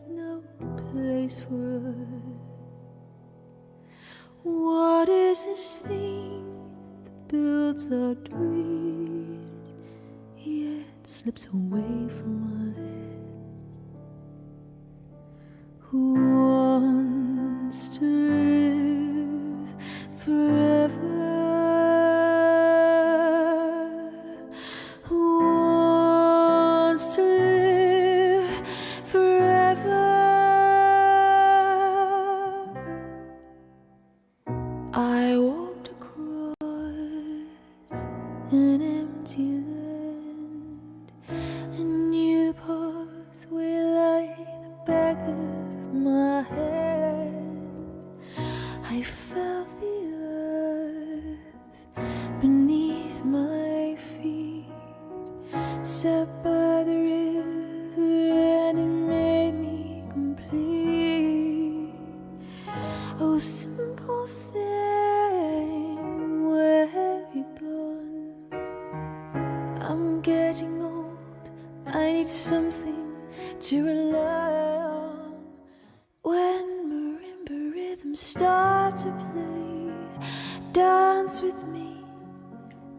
no place for us. What is this thing that builds our dreams, yet slips away from us? Who wants to live forever? Who wants to live forever? I walked across an empty land and knew the pathway like the back of my hand. I felt the earth beneath my feet, sat by the river and it made me complete. Oh, simple thing, where have you gone? I'm getting old, I need something to rely on. When marimba rhythms start to play, dance with me,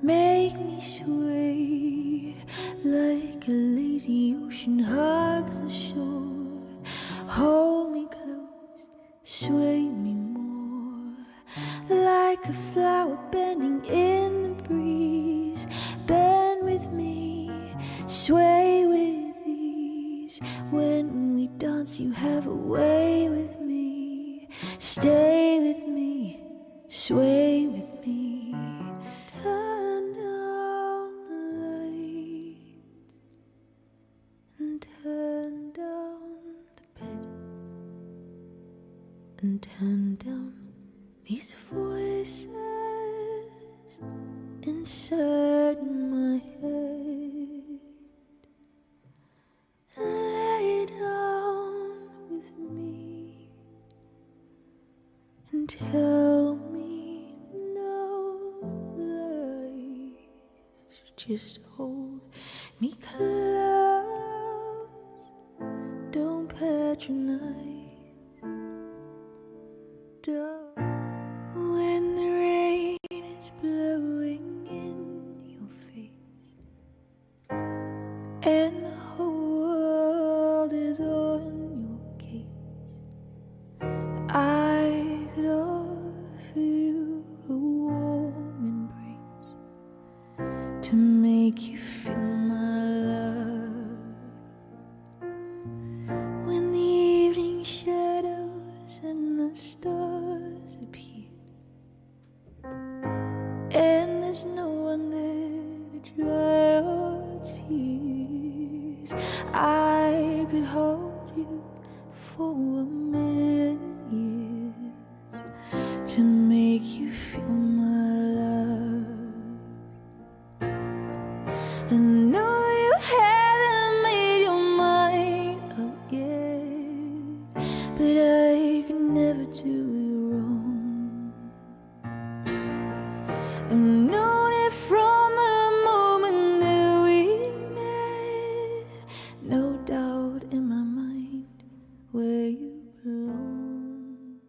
make me sway, like a lazy ocean hugs the shore. Hold me close, sway me more, like a flower bending in the breeze. Bend with me, sway with ease. When we dance, you have a way with me. Stay with me, sway with me. Turn down the light and turn down the bed and turn down these voices inside my head. Lay down with me and tell me no lies. Just hold me close, don't patronize. Don't. When the rain is blowing in your face and the whole world is on your case, I could offer you a warm embrace to make you feel my love. When the evening shadows and the stars appear and there's no one there to dry your tears, I could hold you for a million years to make you feel my love. I know you haven't made your mind up yet, but I could never do you wrong. I've known it from the moment that we met. No doubt in my mind where you belong.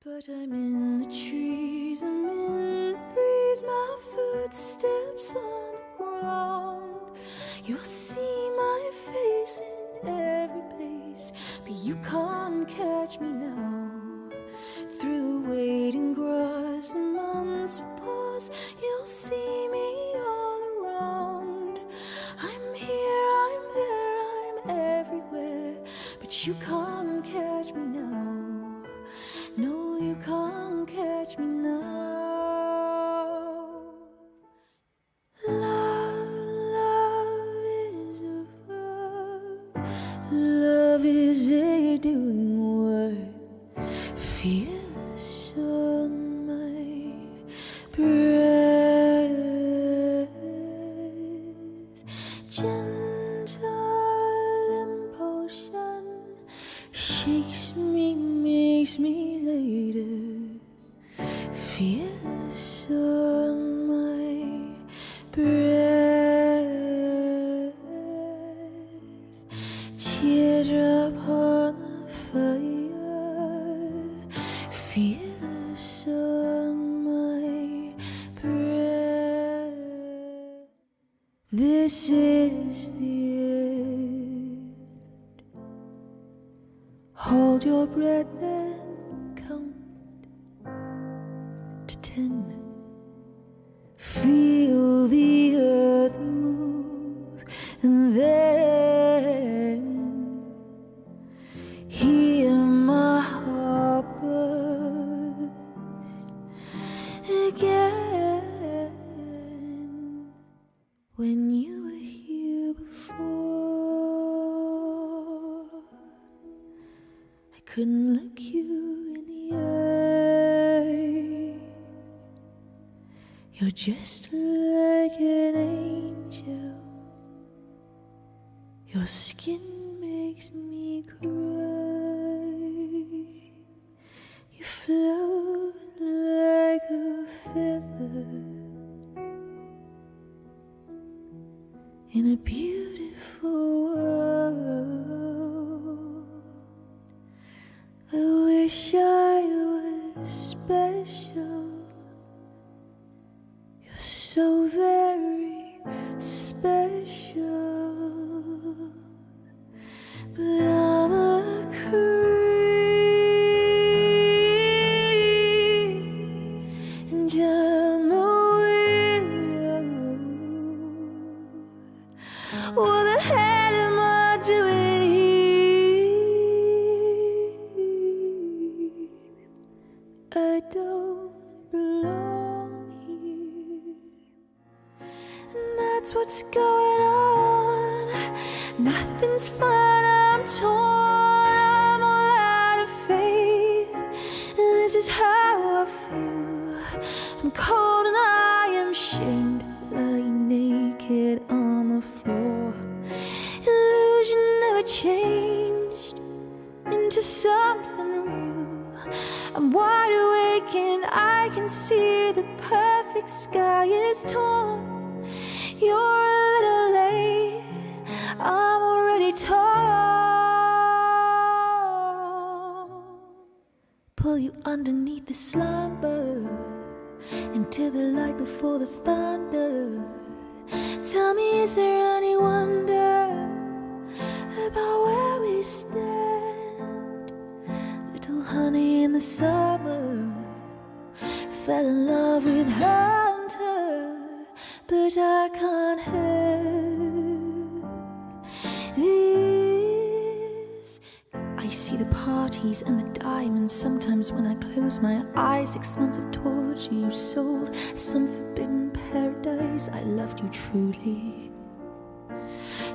But I'm in the trees, I'm in the breeze, my footsteps on the ground. You'll see my face in every place, but you can't catch me now. Through waiting grass, the months will pass, you'll see me all around. I'm here, I'm there, I'm everywhere, but you can't catch me now. No, you can't catch me now. Love is a verb, love is a doing word. Fearless on my breath, gentle impulsion shakes me, makes me later. Fearless on my breath, teardrop on the this is the end. Hold your breath and count to 10. Feel the earth move, and then hear my heart burst again. When you were here before, I couldn't look you in the eye. You're just like an angel. Your skin makes me cry. You float like a feather in a beautiful world. I wish I was special. You're so very special. But I'm a creep, and I'm a window. What the hell am I doing here? I don't belong here, and that's what's going on. Nothing's fun, I'm torn, I'm all out of faith, and this is how I feel. I'm cold and I am shamed, lying naked on the floor. Illusion never changed into something real. I'm wide awake and I can see the perfect sky is torn. You're a little late, I'm already torn. Pull you underneath the slumber, into the light before the thunder. Tell me, is there any wonder about where we stand? Little honey in the summer fell in love with hunter, but I can't help this. I see the parties and the diamonds. Sometimes when I close my eyes, 6 months of torture you sold, some forbidden paradise. I loved you truly.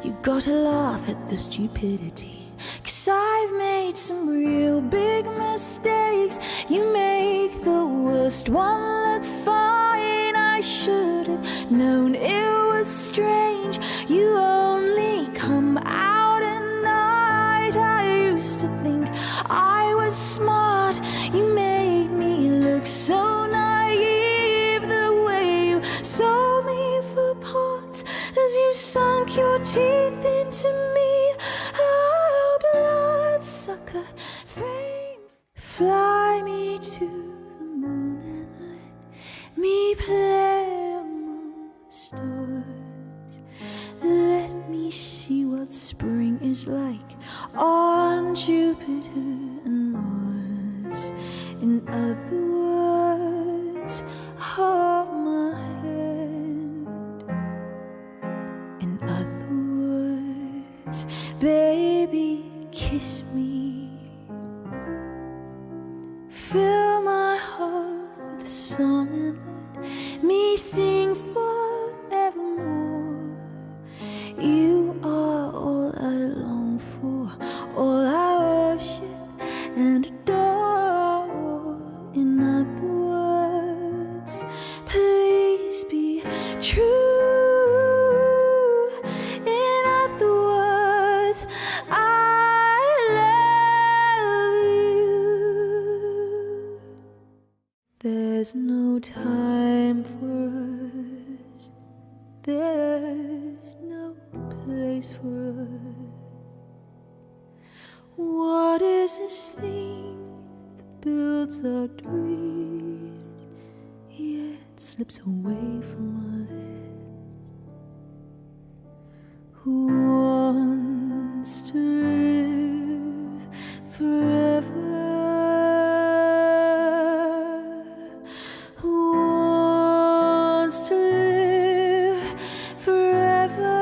You gotta laugh at the stupidity, 'cause I've made some real big mistakes. You make the worst one look fine. I should have known it was strange. You only come out at night. I used to think I was smart. You made me look so naive. The way you sold me for parts as you sunk your teeth into me. Oh, bloodsucker, fame. Fly me to the moon and let me play among the stars. Let me see what spring is like on Jupiter and Mars. In other words, hold my hand. In other words, baby, kiss me. Fill my heart with a song and let me sing forevermore. You are all I long for, all I worship and adore. In other words, please be true. In other words, I love you. There's no time for us. There's no place for us. What is this thing that builds our dreams, yet slips away from us? who wants to live forever, who wants to live forever.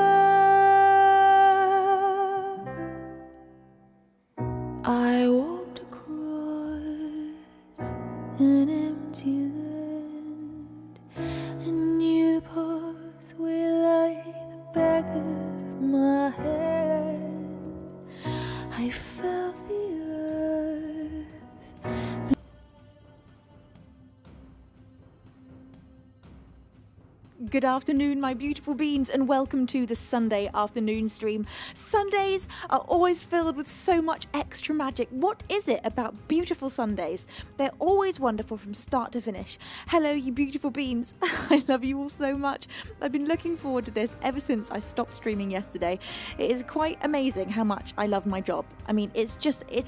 I walked across an empty land, a new pathway like the back of my hand. I felt the earth. Good afternoon, my beautiful beans, and welcome to the Sunday afternoon stream. Sundays are always filled with so much extra magic. What is it about beautiful Sundays? They're always wonderful from start to finish. Hello, you beautiful beans. I love you all so much. I've been looking forward to this ever since I stopped streaming yesterday. It is quite amazing how much I love my job. I mean, it's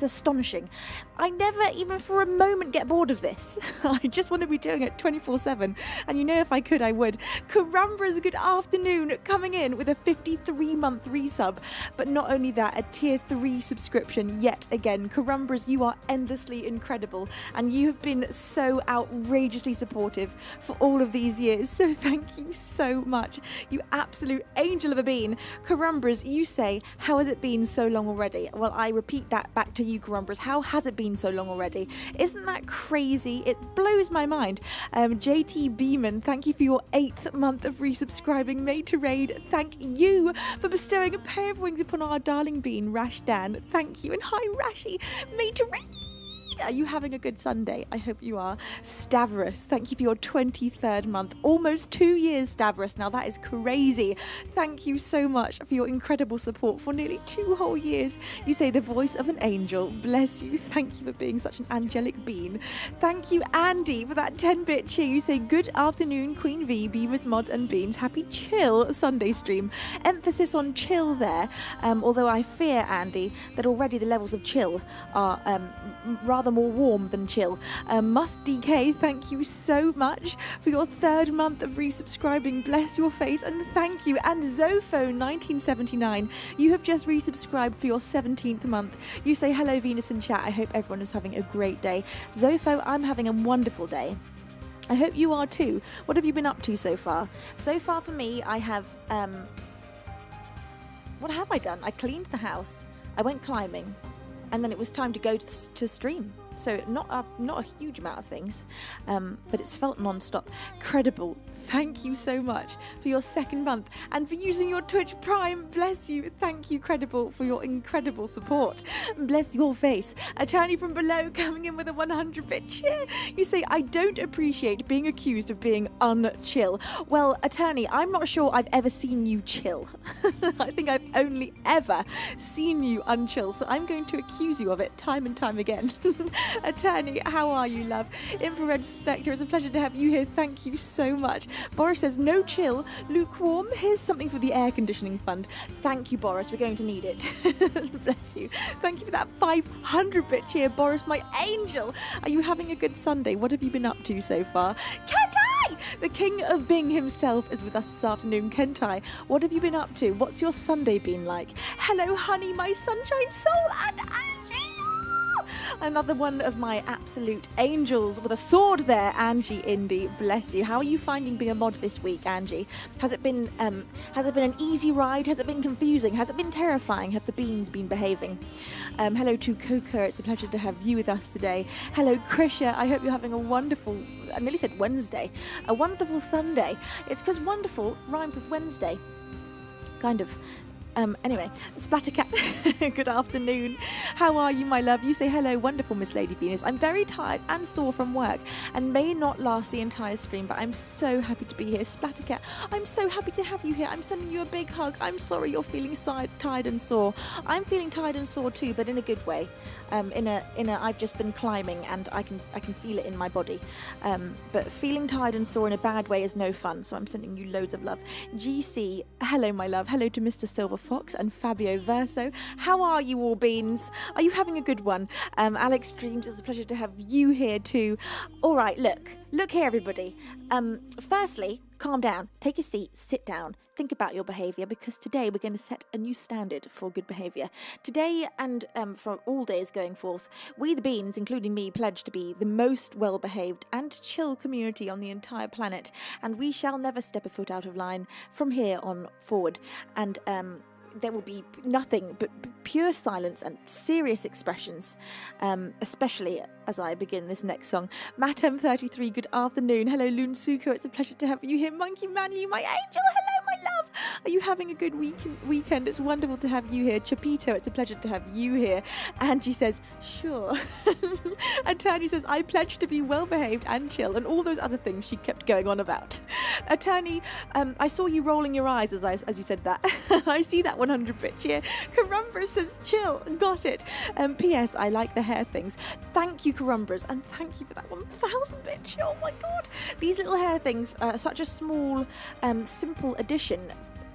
astonishing. I never even for a moment get bored of this. I just want to be doing it 24/7. And you know, if I could, I would. Carumbra's good afternoon, coming in with a 53-month resub. But not only that, a tier 3 subscription yet again. Carumbra's, you are endlessly incredible, and you have been so outrageously supportive for all of these years. So thank you so much, you absolute angel of a bean. Carumbra's, you say, how has it been so long already? Well, I repeat that back to you, Carumbra's. How has it been so long already? Isn't that crazy? It blows my mind. JT Beeman, thank you for your 8th month of resubscribing. Made to raid, thank you for bestowing a pair of wings upon our darling bean, Rash Dan. Thank you. And hi, Rashi. Made to raid. Are you having a good Sunday? I hope you are. Stavros, thank you for your 23rd month. Almost 2 years, Stavros. Now that is crazy. Thank you so much for your incredible support for nearly 2 whole years. You say the voice of an angel. Bless you. Thank you for being such an angelic being. Thank you, Andy, for that 10-bit cheer. You say good afternoon, Queen V, Beavers, Mods and Beans. Happy chill Sunday stream. Emphasis on chill there. Although I fear, Andy, that already the levels of chill are rather more warm than chill. Must DK, thank you so much for your 3rd month of resubscribing. Bless your face and thank you. And Zofo1979, you have just resubscribed for your 17th month. You say hello, Venus in chat. I hope everyone is having a great day. Zofo, I'm having a wonderful day. I hope you are too. What have you been up to so far? So far for me, I have what have I done? I cleaned the house, I went climbing, and then it was time to go to stream. So not a huge amount of things, but it's felt non-stop. Credible, thank you so much for your 2nd month and for using your Twitch Prime. Bless you. Thank you, Credible, for your incredible support. Bless your face. Attorney from below coming in with a 100-bit cheer. You say, I don't appreciate being accused of being unchill. Well, Attorney, I'm not sure I've ever seen you chill. I think I've only ever seen you unchill, so I'm going to accuse you of it time and time again. Attorney, how are you, love? Infrared Spectre, it's a pleasure to have you here. Thank you so much. Boris says, no chill, lukewarm. Here's something for the air conditioning fund. Thank you, Boris. We're going to need it. Bless you. Thank you for that 500-bit cheer, Boris, my angel. Are you having a good Sunday? What have you been up to so far? Kentai! The king of Bing himself is with us this afternoon. Kentai, what have you been up to? What's your Sunday been like? Hello, honey, my sunshine soul, and Angie! Another one of my absolute angels with a sword there, Angie Indy. Bless you. How are you finding being a mod this week, Angie? Has it been an easy ride? Has it been confusing? Has it been terrifying? Have the beans been behaving? Hello to Coca. It's a pleasure to have you with us today. Hello, Krisha. I hope you're having a wonderful, I nearly said Wednesday, a wonderful Sunday. It's because wonderful rhymes with Wednesday. Kind of. Anyway, Splattercat, good afternoon. How are you, my love? You say hello, wonderful Miss Lady Venus. I'm very tired and sore from work and may not last the entire stream, but I'm so happy to be here. Splattercat, I'm so happy to have you here. I'm sending you a big hug. I'm sorry you're feeling tired and sore. I'm feeling tired and sore too, but in a good way. I've just been climbing and I can feel it in my body. But feeling tired and sore in a bad way is no fun, so I'm sending you loads of love. GC, hello, my love. Hello to Mr. Silver Fox and Fabio Verso. How are you all, beans? Are you having a good one? Alex Streams, it's a pleasure to have you here too. All right, look here, everybody. Firstly, calm down, take a seat, sit down, think about your behaviour, because today we're going to set a new standard for good behaviour. Today and for all days going forth, we the Beans, including me, pledge to be the most well-behaved and chill community on the entire planet, and we shall never step a foot out of line from here on forward. And there will be nothing but pure silence and serious expressions, especially as I begin this next song. Matt M33, good afternoon. Hello, Lunsuko, it's a pleasure to have you here. Monkey Manu, my angel, hello, my love. Are you having a good weekend? It's wonderful to have you here. Chapito, it's a pleasure to have you here. Angie says, sure. Attorney says, I pledge to be well-behaved and chill, and all those other things she kept going on about. Attorney, I saw you rolling your eyes as you said that. I see that 100 bitch here. Carumbra says, chill, got it. P.S. I like the hair things. Thank you, Carumbras, and thank you for that 1,000 bitch. Oh my god. These little hair things are such a small, simple addition,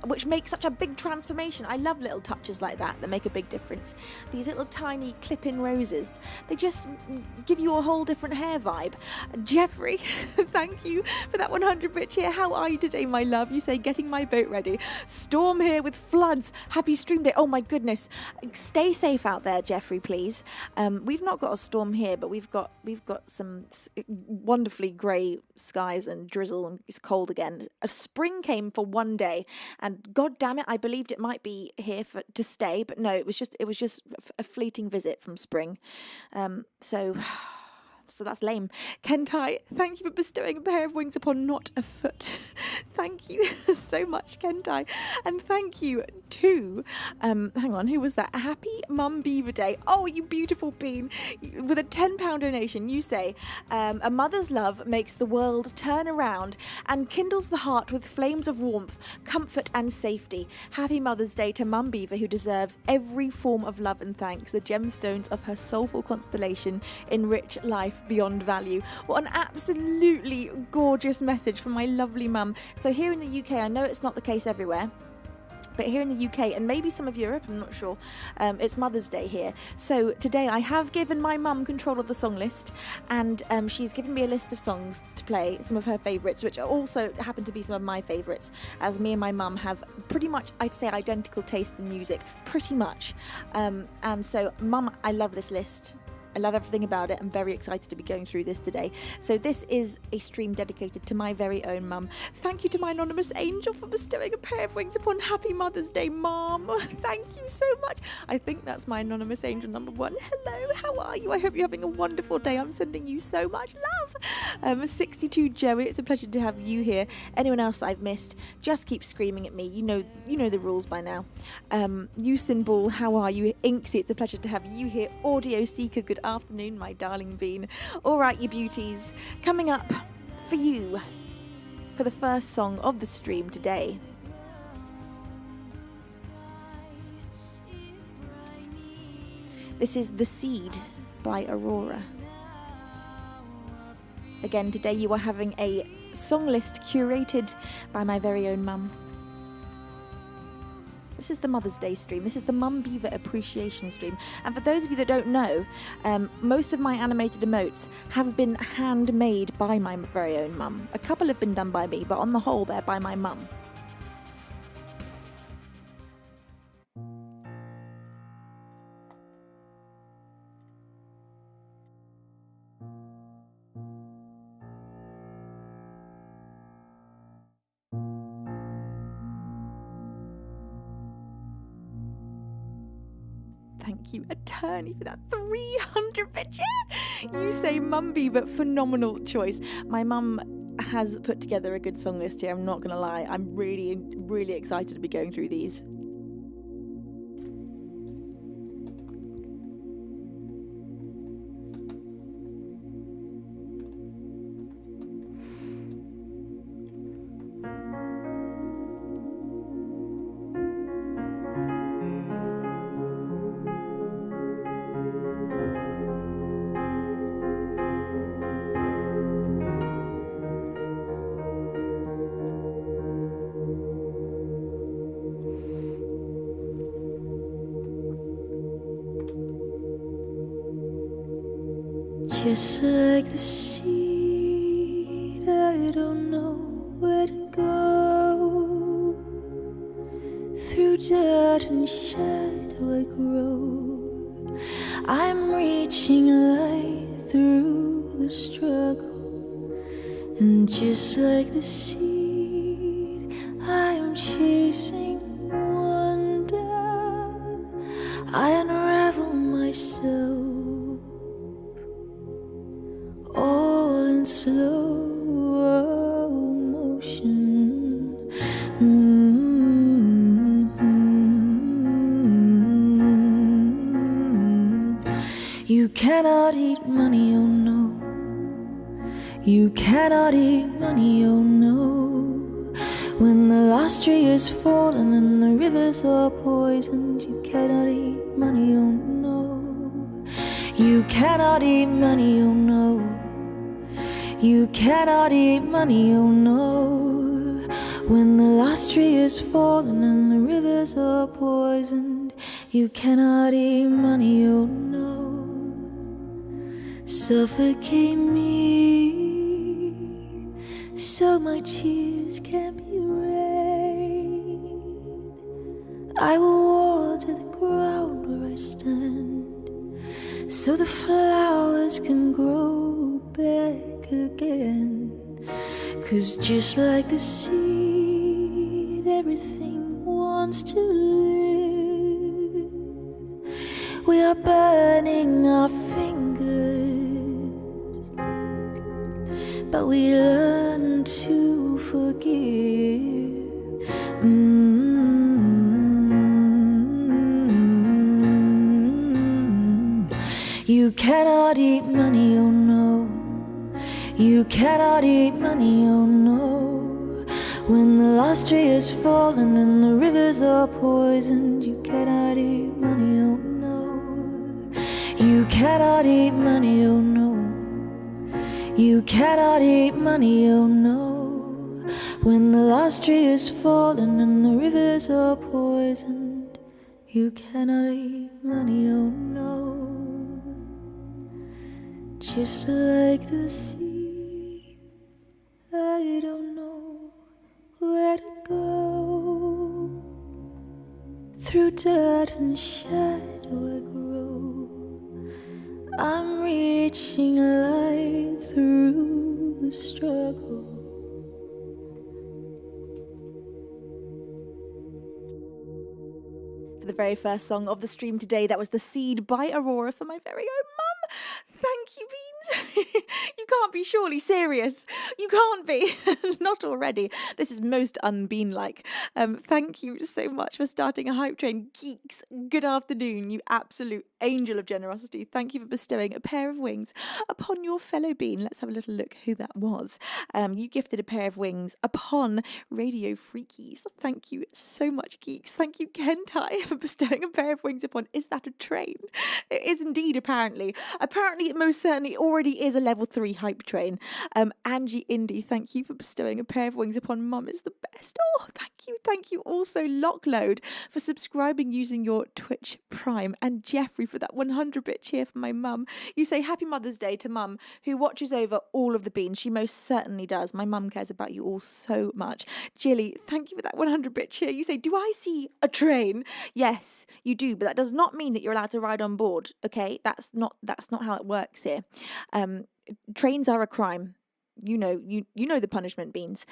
which makes such a big transformation. I love little touches like that make a big difference. These little tiny clip-in roses, they just give you a whole different hair vibe. Jeffrey, thank you for that 100 bitch here. How are you today, my love? You say, getting my boat ready. Storm here with floods. Happy stream day. Oh my goodness. Stay safe out there, Jeffrey, please. We've not got a storm here, but we've got some wonderfully grey skies and drizzle, and it's cold again. A spring came for one day, and god damn it, I believed it might be here to stay, but no, it was just a fleeting visit from spring. So that's lame. Kentai, thank you for bestowing a pair of wings upon not a foot. Thank you so much, Kentai. And thank you to, hang on, who was that? Happy Mum Beaver Day. Oh, you beautiful bean. With a £10 donation, you say, a mother's love makes the world turn around and kindles the heart with flames of warmth, comfort and safety. Happy Mother's Day to Mum Beaver, who deserves every form of love and thanks. The gemstones of her soulful constellation enrich life beyond value. What an absolutely gorgeous message from my lovely mum. So here in the UK, I know it's not the case everywhere, but here in the UK, and maybe some of Europe, I'm not sure, it's Mother's Day here. So today I have given my mum control of the song list, and she's given me a list of songs to play, some of her favourites, which also happen to be some of my favourites, as me and my mum have pretty much, I'd say, identical taste in music, pretty much. And so, mum, I love this list. I love everything about it. I'm very excited to be going through this today. So this is a stream dedicated to my very own mum. Thank you to my anonymous angel for bestowing a pair of wings upon Happy Mother's Day, Mom. Thank you so much. I think that's my anonymous angel number 1. Hello, how are you? I hope you're having a wonderful day. I'm sending you so much love. 62 Joey, it's a pleasure to have you here. Anyone else that I've missed, just keep screaming at me. You know the rules by now. Usain Ball, how are you? Inksy, it's a pleasure to have you here. Audio Seeker, good afternoon, my darling bean. All right, you beauties, coming up for you for the first song of the stream today. This is The Seed by Aurora. Again, today you are having a song list curated by my very own mum. This is the Mother's Day stream. This is the Mum Beaver Appreciation stream. And for those of you that don't know, most of my animated emotes have been handmade by my very own mum. A couple have been done by me, but on the whole, they're by my mum. Thank you, Attorney, for that 300 bitch. You say Mum Beaver, phenomenal choice. My mum has put together a good song list here, I'm not going to lie. I'm really, really excited to be going through these. Just like the seed, I don't know where to go. dirt and shadow I grow. I'm reaching light through the struggle, and just like the seed, I'm chasing wonder. I unravel myself, all in slow motion. You cannot eat money, oh no. You cannot eat money, oh no. When the last tree is fallen and the rivers are poisoned, you cannot eat money, oh no. You cannot eat money, oh no. You cannot eat money, oh no. When the last tree is fallen and the rivers are poisoned, you cannot eat money, oh no. Suffocate me, so my tears can be rain. I will water the ground where I stand, so the flowers can grow back again. 'Cause just like the seed, everything wants to live. We are burning our fingers, but we learn to forgive. You cannot eat money, oh no. You cannot eat money, oh no. When the last tree is fallen and the rivers are poisoned, you cannot eat money, oh no. You cannot eat money, oh no. You cannot eat money, oh no. When the last tree is fallen and the rivers are poisoned, you cannot eat money, oh no. Just like the sea, I don't know where to go. Through dirt and shadow I grow. I'm reaching light through the struggle. For the very first song of the stream today, that was The Seed by Aurora for my very own mum. Thank you, Beans. You can't be surely serious. You can't be. Not already. This is most unbean-like. Thank you so much for starting a hype train. Geeks, good afternoon, you absolute angel of generosity. Thank you for bestowing a pair of wings upon your fellow bean. Let's have a little look who that was. You gifted a pair of wings upon Radio Freakies. Thank you so much, Geeks. Thank you, Kentai, for bestowing a pair of wings upon Is That a Train? It is indeed, apparently. Apparently, it most certainly already is a level 3 hype train. Angie Indy, thank you for bestowing a pair of wings upon Mum is the best. Oh, thank you. Thank you also, Lockload, for subscribing using your Twitch Prime. And Jeffrey for that 100-bit cheer for my mum. You say Happy Mother's Day to Mum, who watches over all of the beans. She most certainly does. My mum cares about you all so much. Jilly, thank you for that 100-bit cheer. You say, do I see a train? Yes, you do, but that does not mean that you're allowed to ride on board, okay? That's not how it works here. Trains are a crime. You know the punishment, Beans.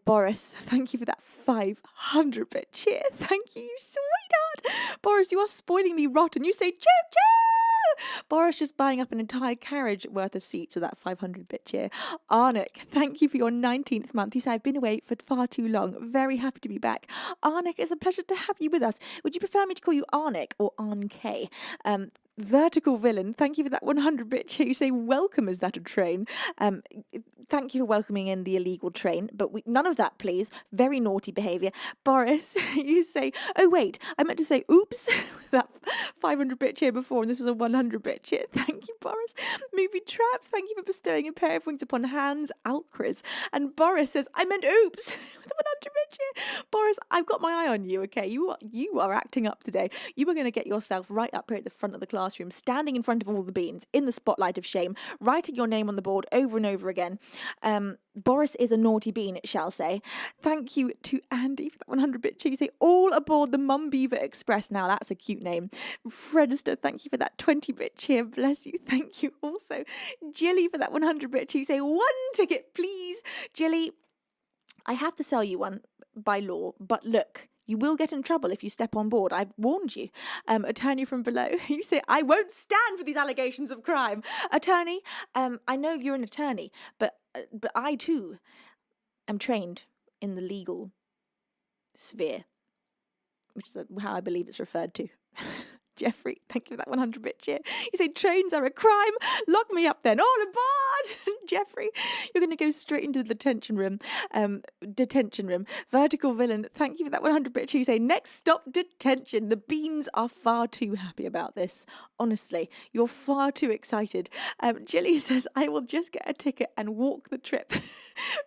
Boris, thank you for that 500-bit cheer. Thank you, you sweetheart. Boris, you are spoiling me rotten. You say, choo-choo! Boris just buying up an entire carriage worth of seats with that 500-bit cheer. Arnik, thank you for your 19th month. You say, I've been away for far too long. Very happy to be back. Arnik, it's a pleasure to have you with us. Would you prefer me to call you Arnik or Arn-K? Vertical Villain, thank you for that 100-bit cheer. You say, welcome, Is That a Train? Thank you for welcoming in the illegal train, but none of that, please. Very naughty behaviour. Boris, you say, oh wait, I meant to say oops, with that 500-bit cheer before, and this was a 100-bit cheer. Thank you, Boris. Movie Trap, thank you for bestowing a pair of wings upon Hans Alcris. And Boris says, I meant oops, with 100 bit cheer. Boris, I've got my eye on you, okay? You are acting up today. You are going to get yourself right up here at the front of the classroom, standing in front of all the beans, in the spotlight of shame, writing your name on the board over and over again. Boris is a naughty bean, it shall say. Thank you to Andy for that 100 bit cheer. You say, all aboard the Mum Beaver Express. Now, that's a cute name. Fredster, thank you for that 20 bit cheer. Bless you. Thank you also. Jilly for that 100 bit cheer. You say, 1 ticket, please. Jilly, I have to sell you one by law, but look, you will get in trouble if you step on board. I've warned you. Attorney from below, you say, I won't stand for these allegations of crime. Attorney, I know you're an attorney, but I too am trained in the legal sphere, which is how I believe it's referred to. Jeffrey, thank you for that 100 bit cheer. You say trains are a crime. Lock me up then. All aboard. Jeffrey, you're going to go straight into the detention room. Vertical villain, thank you for that 100 bit cheer. You say next stop, detention. The beans are far too happy about this. Honestly, you're far too excited. Jilly says, I will just get a ticket and walk the trip.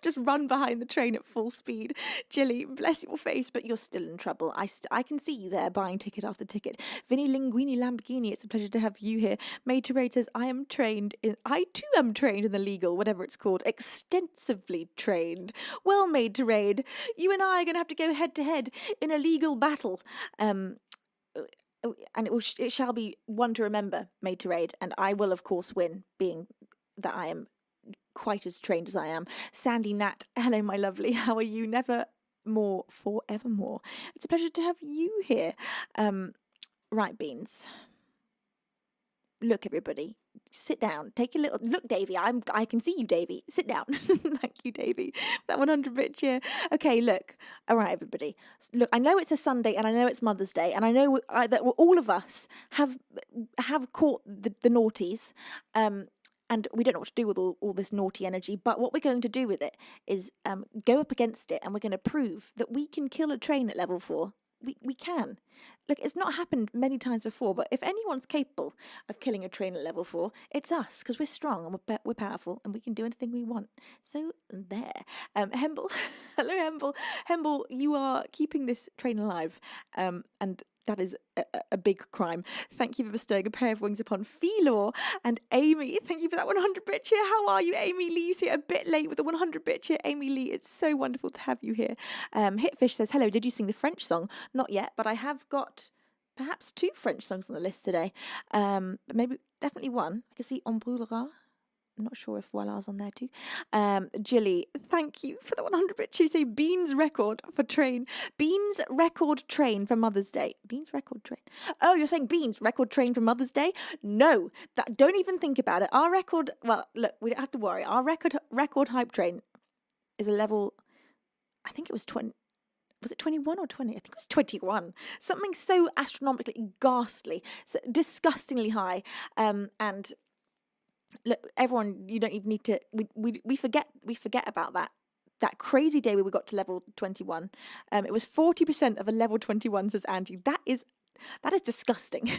Just run behind the train at full speed. Jilly, bless your face, but you're still in trouble. I can see you there buying ticket after ticket. Vinny Linguini Lamborghini, it's a pleasure to have you here. Maid to Raid says, I too am trained in the legal, whatever it's called, extensively trained. Well, Maid to Raid, you and I are going to have to go head to head in a legal battle. And it shall be one to remember, Maid to Raid, and I will, of course, win, being that I am quite as trained as I am. Sandy Nat, hello, my lovely. How are you? Never more, forevermore. It's a pleasure to have you here. Right, Beans. Look, everybody. Sit down. Take a little look, Davy. I can see you, Davy. Sit down. Thank you, Davy. That 100 bit cheer. Okay, look. All right, everybody. Look, I know it's a Sunday and I know it's Mother's Day and I know that all of us have caught the naughties. And we don't know what to do with all this naughty energy, but what we're going to do with it is go up against it, and we're going to prove that we can kill a train at level 4. We can. Look, it's not happened many times before, but if anyone's capable of killing a train at level 4, it's us, because we're strong and we're powerful and we can do anything we want. So there. Hemble, hello Hemble. Hemble, you are keeping this train alive, and that is a big crime. Thank you for bestowing a pair of wings upon Philor and Amy. Thank you for that 100 bit cheer. How are you, Amy Lee? You see a bit late with the 100 bit cheer. Amy Lee, it's so wonderful to have you here. Hitfish says, hello, did you sing the French song? Not yet, but I have got perhaps 2 French songs on the list today. But maybe, definitely one. I can see On Brûlera. I'm not sure if Voilà's on there too. Jilly, thank you for the 100 bit. You say Beans record for train. Beans record train for Mother's Day. Beans record train. Oh, you're saying Beans record train for Mother's Day? No, don't even think about it. Our record, well, look, we don't have to worry. Our record hype train is a level, I think it was 20. Was it 21 or 20? I think it was 21. Something so astronomically ghastly, so disgustingly high. And look, everyone, you don't even need to. We forget about that crazy day where we got to level 21. It was 40% of a level 21, says Andy. That is disgusting.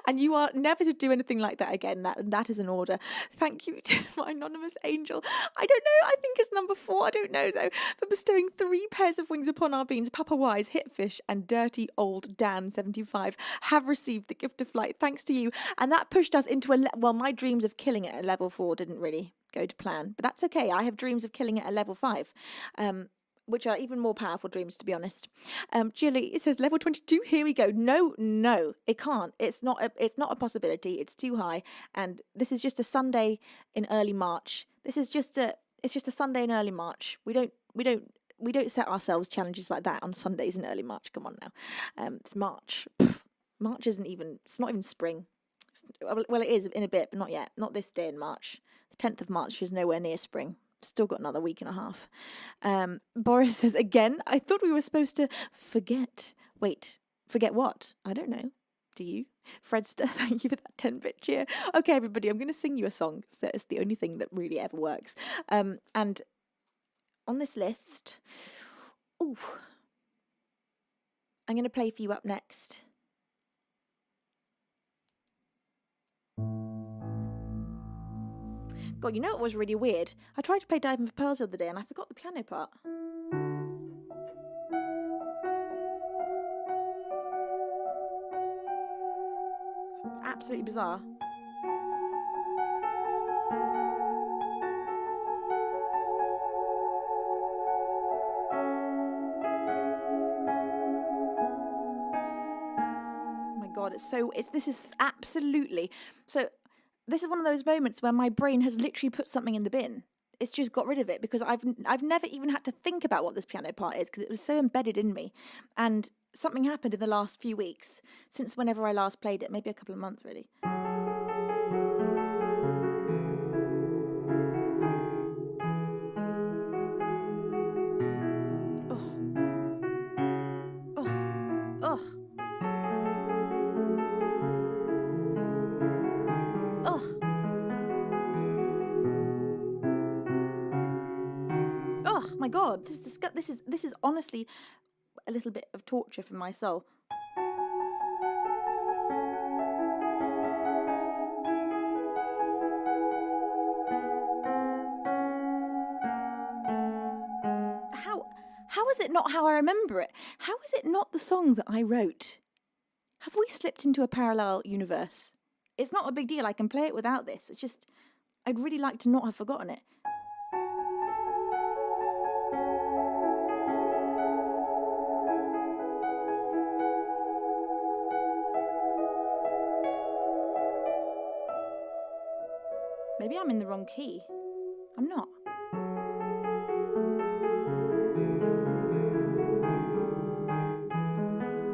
And you are never to do anything like that again. That is an order. Thank you to my anonymous angel. I don't know, I think it's number 4, I don't know though, for bestowing 3 pairs of wings upon our beans. Papa Wise, Hitfish, and Dirty Old Dan 75 have received the gift of flight thanks to you. And that pushed us into my dreams of killing it at level 4 didn't really go to plan. But that's okay. I have dreams of killing it at level 5. Which are even more powerful dreams, to be honest. Jilly, it says level 22. Here we go. No, it can't. It's not a possibility. It's too high. And this is just a Sunday in early March. It's just a Sunday in early March. We don't set ourselves challenges like that on Sundays in early March. Come on now. It's March. March isn't even. It's not even spring. Well, it is in a bit, but not yet. Not this day in March. The 10th of March is nowhere near spring. Still got another week and a half. Boris says, again, I thought we were supposed to forget. Wait, forget what? I don't know. Do you? Fredster, thank you for that 10-bit cheer. Okay, everybody, I'm going to sing you a song. So it's the only thing that really ever works. And on this list, I'm going to play for you up next. God, you know what was really weird? I tried to play Diving for Pearls the other day and I forgot the piano part. absolutely bizarre. God, this is absolutely so. This is one of those moments where my brain has literally put something in the bin. It's just got rid of it because I've never even had to think about what this piano part is because it was so embedded in me. And something happened in the last few weeks since whenever I last played it, maybe a couple of months really. Oh my God, this is honestly a little bit of torture for my soul. How is it not how I remember it? How is it not the song that I wrote? Have we slipped into a parallel universe? It's not a big deal. I can play it without this. It's just, I'd really like to not have forgotten it. Maybe I'm in the wrong key. I'm not.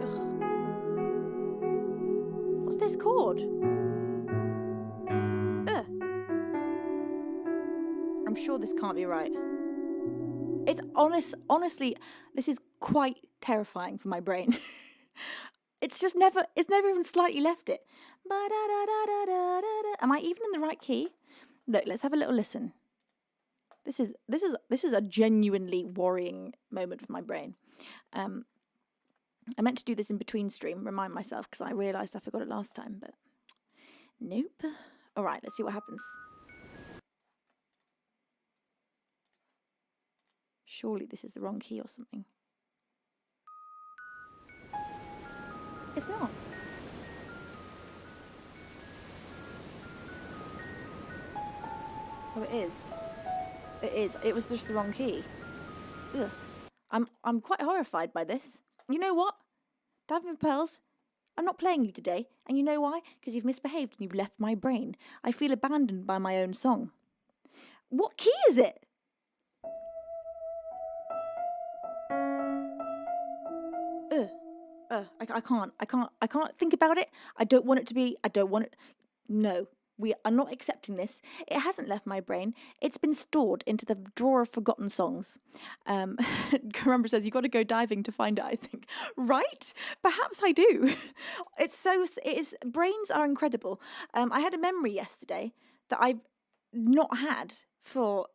Ugh. What's this chord? Ugh. I'm sure this can't be right. It's honestly, this is quite terrifying for my brain. It's never even slightly left it. Am I even in the right key? Look, let's have a little listen. This is a genuinely worrying moment for my brain. I meant to do this in between stream, remind myself, because I realised I forgot it last time, but nope. All right, let's see what happens. Surely this is the wrong key or something. It's not. Oh, it is. It is. It was just the wrong key. Ugh. I'm quite horrified by this. You know what? Diving for Pearls, I'm not playing you today. And you know why? Because you've misbehaved and you've left my brain. I feel abandoned by my own song. What key is it? I can't think about it. I don't want it. No, we are not accepting this. It hasn't left my brain. It's been stored into the drawer of forgotten songs. Karumbra says, you've got to go diving to find it, I think. Right? Perhaps I do. Brains are incredible. I had a memory yesterday that I've not had for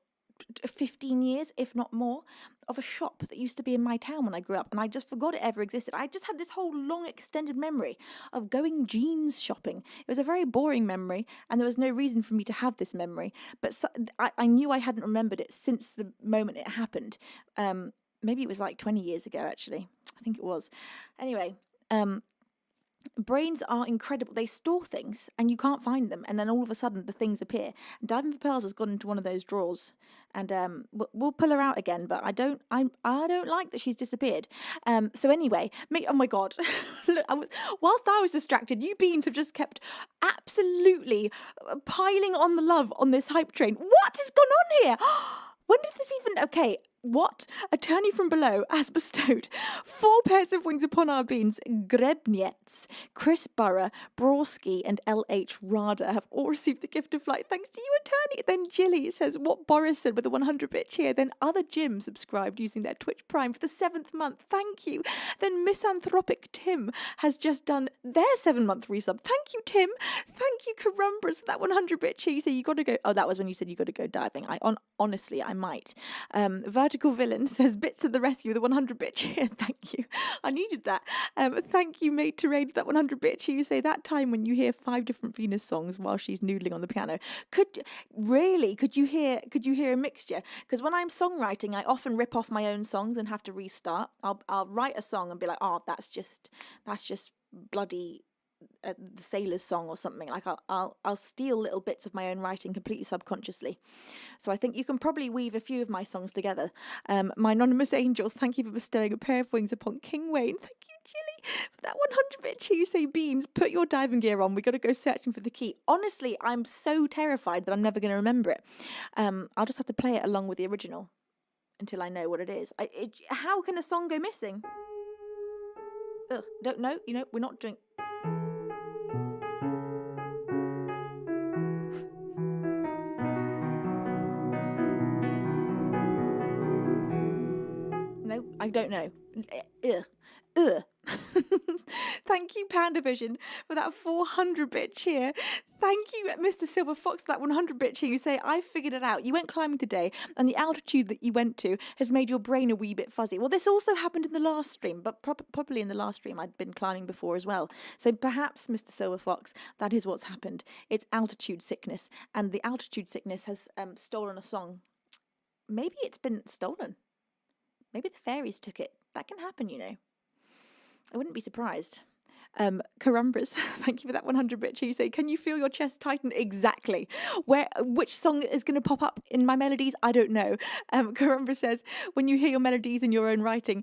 15 years, if not more, of a shop that used to be in my town when I grew up, and I just forgot it ever existed. I just had this whole long extended memory of going jeans shopping. It was a very boring memory, and there was no reason for me to have this memory, but I knew I hadn't remembered it since the moment it happened. Maybe it was like 20 years ago, actually. I think it was. Anyway, brains are incredible. They store things and you can't find them, and then all of a sudden the things appear. And Diving for Pearls has gone into one of those drawers, and we'll pull her out again. But I don't like that she's disappeared. So anyway, oh my God! Look, whilst I was distracted, you beans have just kept absolutely piling on the love on this hype train. What has gone on here? When did this even... Okay, what? Attorney from below has bestowed 4 pairs of wings upon our beans. Grebnietz, Chris Burrow, Broski, and L.H. Rada have all received the gift of flight. Thanks to you, Attorney. Then Jilly says, what Boris said with the 100-bit cheer. Then other Jim subscribed using their Twitch Prime for the 7th month. Thank you. Then Misanthropic Tim has just done their 7-month resub. Thank you, Tim. Thank you, Carumbras, for that 100-bit cheer. You say you got to go... Oh, that was when you said you got to go diving. Honestly, I might. Vertical Villain says, bits of the rescue, the 100-bit cheer. Thank you. I needed that. Thank you, Made to Raid, that 100-bit cheer. You say that time when you hear 5 different Venus songs while she's noodling on the piano. Could you hear a mixture? Because when I'm songwriting, I often rip off my own songs and have to restart. I'll write a song and be like, oh, that's just bloody the Sailor's Song or something. Like I'll steal little bits of my own writing completely subconsciously. So I think you can probably weave a few of my songs together. My anonymous angel, thank you for bestowing a pair of wings upon King Wayne. Thank you, Jilly, for that 100-bit cheer. You say, Beans, put your diving gear on. We got to go searching for the key. Honestly, I'm so terrified that I'm never going to remember it. I'll just have to play it along with the original until I know what it is. How can a song go missing? Ugh, don't know. We're not doing... No, I don't know. Ugh. Thank you, Pandavision, for that 400-bit cheer. Thank you, Mr. Silver Fox, for that 100-bit cheer. You say, I figured it out. You went climbing today, and the altitude that you went to has made your brain a wee bit fuzzy. Well, this also happened in the last stream, but probably in the last stream I'd been climbing before as well. So perhaps, Mr. Silver Fox, that is what's happened. It's altitude sickness, and the altitude sickness has stolen a song. Maybe it's been stolen. Maybe the fairies took it. That can happen, I wouldn't be surprised. Carumbras, thank you for that 100-bit cheer. You say, can you feel your chest tighten? Exactly. Which song is going to pop up in my melodies? I don't know. Carumbra says, when you hear your melodies in your own writing.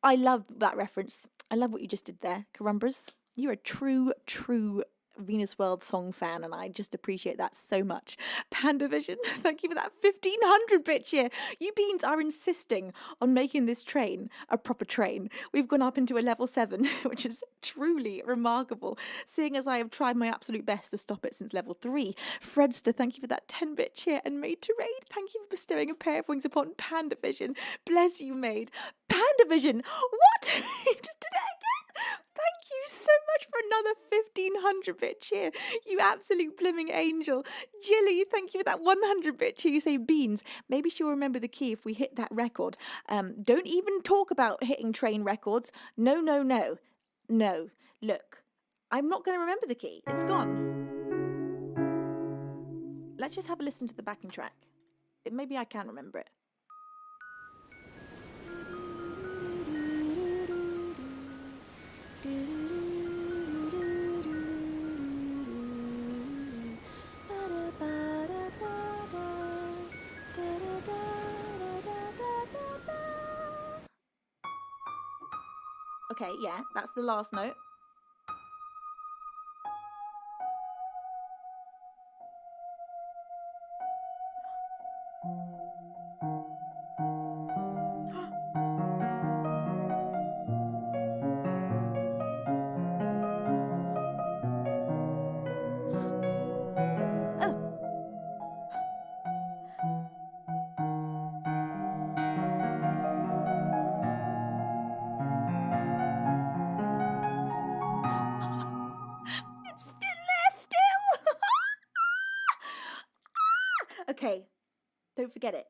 I love that reference. I love what you just did there, Carumbras. You're a true Venus World song fan, and I just appreciate that so much. Pandavision, thank you for that 1500-bit cheer. You Beans are insisting on making this train a proper train. We've gone up into a level 7, which is truly remarkable, seeing as I have tried my absolute best to stop it since level 3. Fredster, thank you for that 10-bit cheer. And Maid to Raid, thank you for bestowing a pair of wings upon Pandavision. Bless you, Maid. Pandavision, what? You just did it again. Thank you so much for another 1500-bit cheer, you absolute blimming angel. Jilly, thank you for that 100-bit cheer. You say, Beans, maybe she'll remember the key if we hit that record. Don't even talk about hitting train records. No. Look, I'm not going to remember the key. It's gone. Let's just have a listen to the backing track. Maybe I can remember it. Okay, yeah, that's the last note. Okay, don't forget it.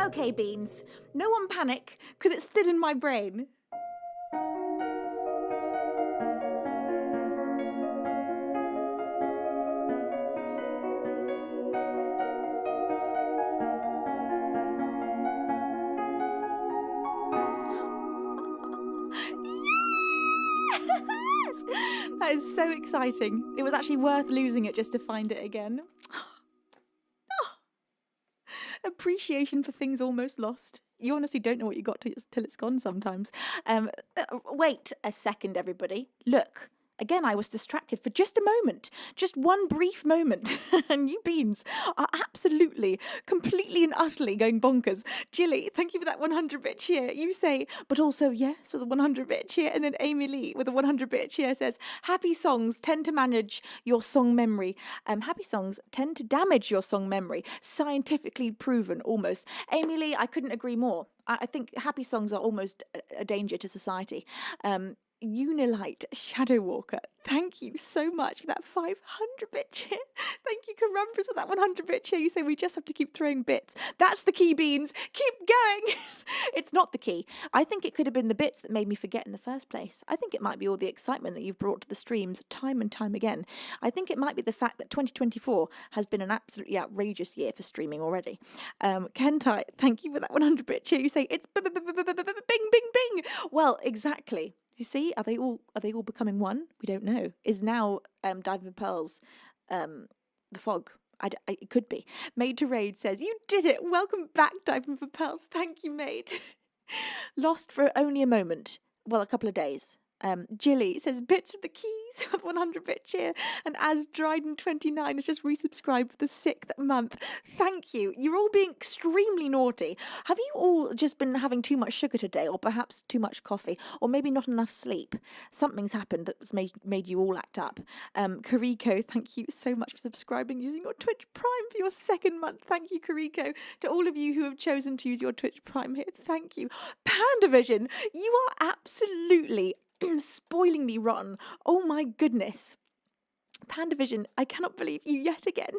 Okay, Beans, no one panic, because it's still in my brain. That is so exciting. It was actually worth losing it just to find it again. Appreciation for things almost lost. You honestly don't know what you got till it's gone sometimes. Wait a second, everybody. Look. Again, I was distracted for just a moment, just one brief moment, and you Beans are absolutely, completely and utterly going bonkers. Jilly, thank you for that 100-bit cheer. You say, but also yes, with a 100-bit cheer, and then Amy Lee with a 100-bit cheer says, happy songs tend to manage your song memory. Happy songs tend to damage your song memory. Scientifically proven, almost. Amy Lee, I couldn't agree more. I think happy songs are almost a danger to society. Unilite Shadow Walker, Thank you so much for that 500-bit cheer. Thank you, Carumbras, for that 100-bit cheer. You say we just have to keep throwing bits. That's the key, Beans. Keep going. It's not the key. I think it could have been the bits that made me forget in the first place. I think it might be all the excitement that you've brought to the streams time and time again. I think it might be the fact that 2024 has been an absolutely outrageous year for streaming already. Kentai, thank you for that 100-bit cheer. You say it's bing, bing, bing. Well, exactly. You see, are they all becoming one? We don't know. Is now Dive of Pearls the fog? It could be. Made to Raid says, you did it. Welcome back, Diving for Pearls. Thank you, mate. Lost for only a moment. Well, a couple of days. Jilly says, bits of the keys with 100-bit cheer. And as Dryden29 has just resubscribed for the 6th month. Thank you. You're all being extremely naughty. Have you all just been having too much sugar today, or perhaps too much coffee, or maybe not enough sleep? Something's happened that's made you all act up. Kariko, thank you so much for subscribing using your Twitch Prime for your 2nd month. Thank you, Kariko. To all of you who have chosen to use your Twitch Prime here, thank you. Pandavision, you are absolutely spoiling me rotten. Oh my goodness. Pandavision, I cannot believe you yet again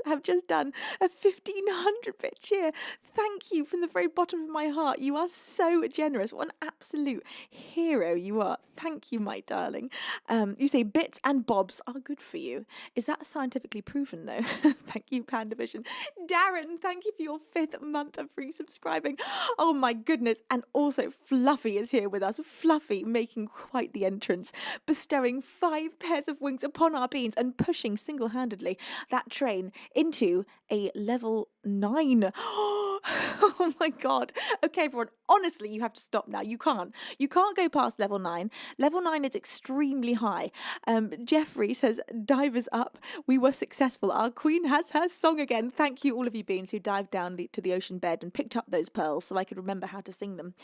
have just done a 1500-bit cheer. Thank you from the very bottom of my heart. You are so generous. What an absolute hero you are. Thank you, my darling. You say bits and bobs are good for you. Is that scientifically proven, though? Thank you, Pandavision. Darren, thank you for your 5th month of resubscribing. Oh my goodness. And also Fluffy is here with us. Fluffy making quite the entrance, bestowing 5 pairs of wings upon our beans and pushing single-handedly that train into a level 9. Oh my god. Okay, everyone, honestly, you have to stop now. You can't go past level 9. Level 9 is extremely high. Jeffrey says, divers up. We were successful. Our queen has her song again. Thank you, all of you beans who dived down to the ocean bed and picked up those pearls so I could remember how to sing them.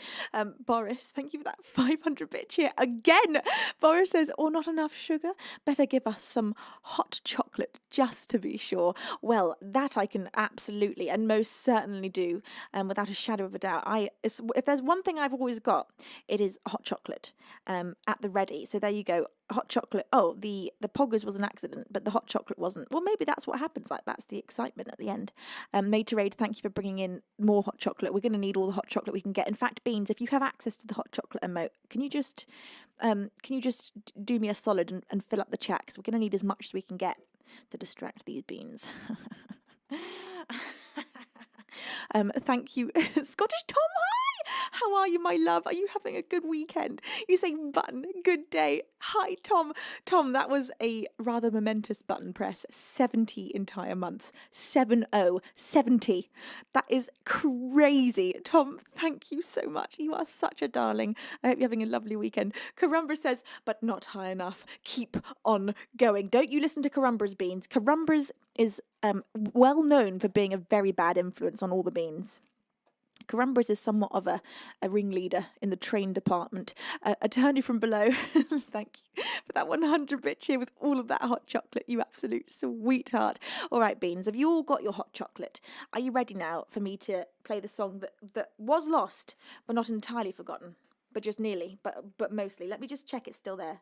Boris, thank you for that 500-bit cheer again. Boris says, or not enough sugar? Better give us some hot chocolate just to be sure. Well, that I can absolutely and most certainly do, without a shadow of a doubt. If there's one thing I've always got, it is hot chocolate at the ready. So there you go. Hot chocolate. Oh, the poggers was an accident, but the hot chocolate wasn't. Well, maybe that's what happens. Like, that's the excitement at the end. Made to Raid, thank you for bringing in more hot chocolate. We're going to need all the hot chocolate we can get. In fact, Beans, if you have access to the hot chocolate emote, can you just do me a solid and fill up the chat? Because we're going to need as much as we can get to distract these beans. Thank you, Scottish Tom. Hi, how are you, my love? Are you having a good weekend? You say button, good day. Hi, Tom. Tom, that was a rather momentous button press. 70 entire months. 70. That is crazy. Tom, thank you so much. You are such a darling. I hope you're having a lovely weekend. Carumbra says, but not high enough. Keep on going. Don't you listen to Carumbra's beans. Carumbra's is well known for being a very bad influence on all the beans. Carumbras is somewhat of a ringleader in the train department. Attorney from below, thank you for that 100-bit cheer with all of that hot chocolate, you absolute sweetheart. All right, Beans, have you all got your hot chocolate? Are you ready now for me to play the song that was lost, but not entirely forgotten, but just nearly, but mostly? Let me just check it's still there.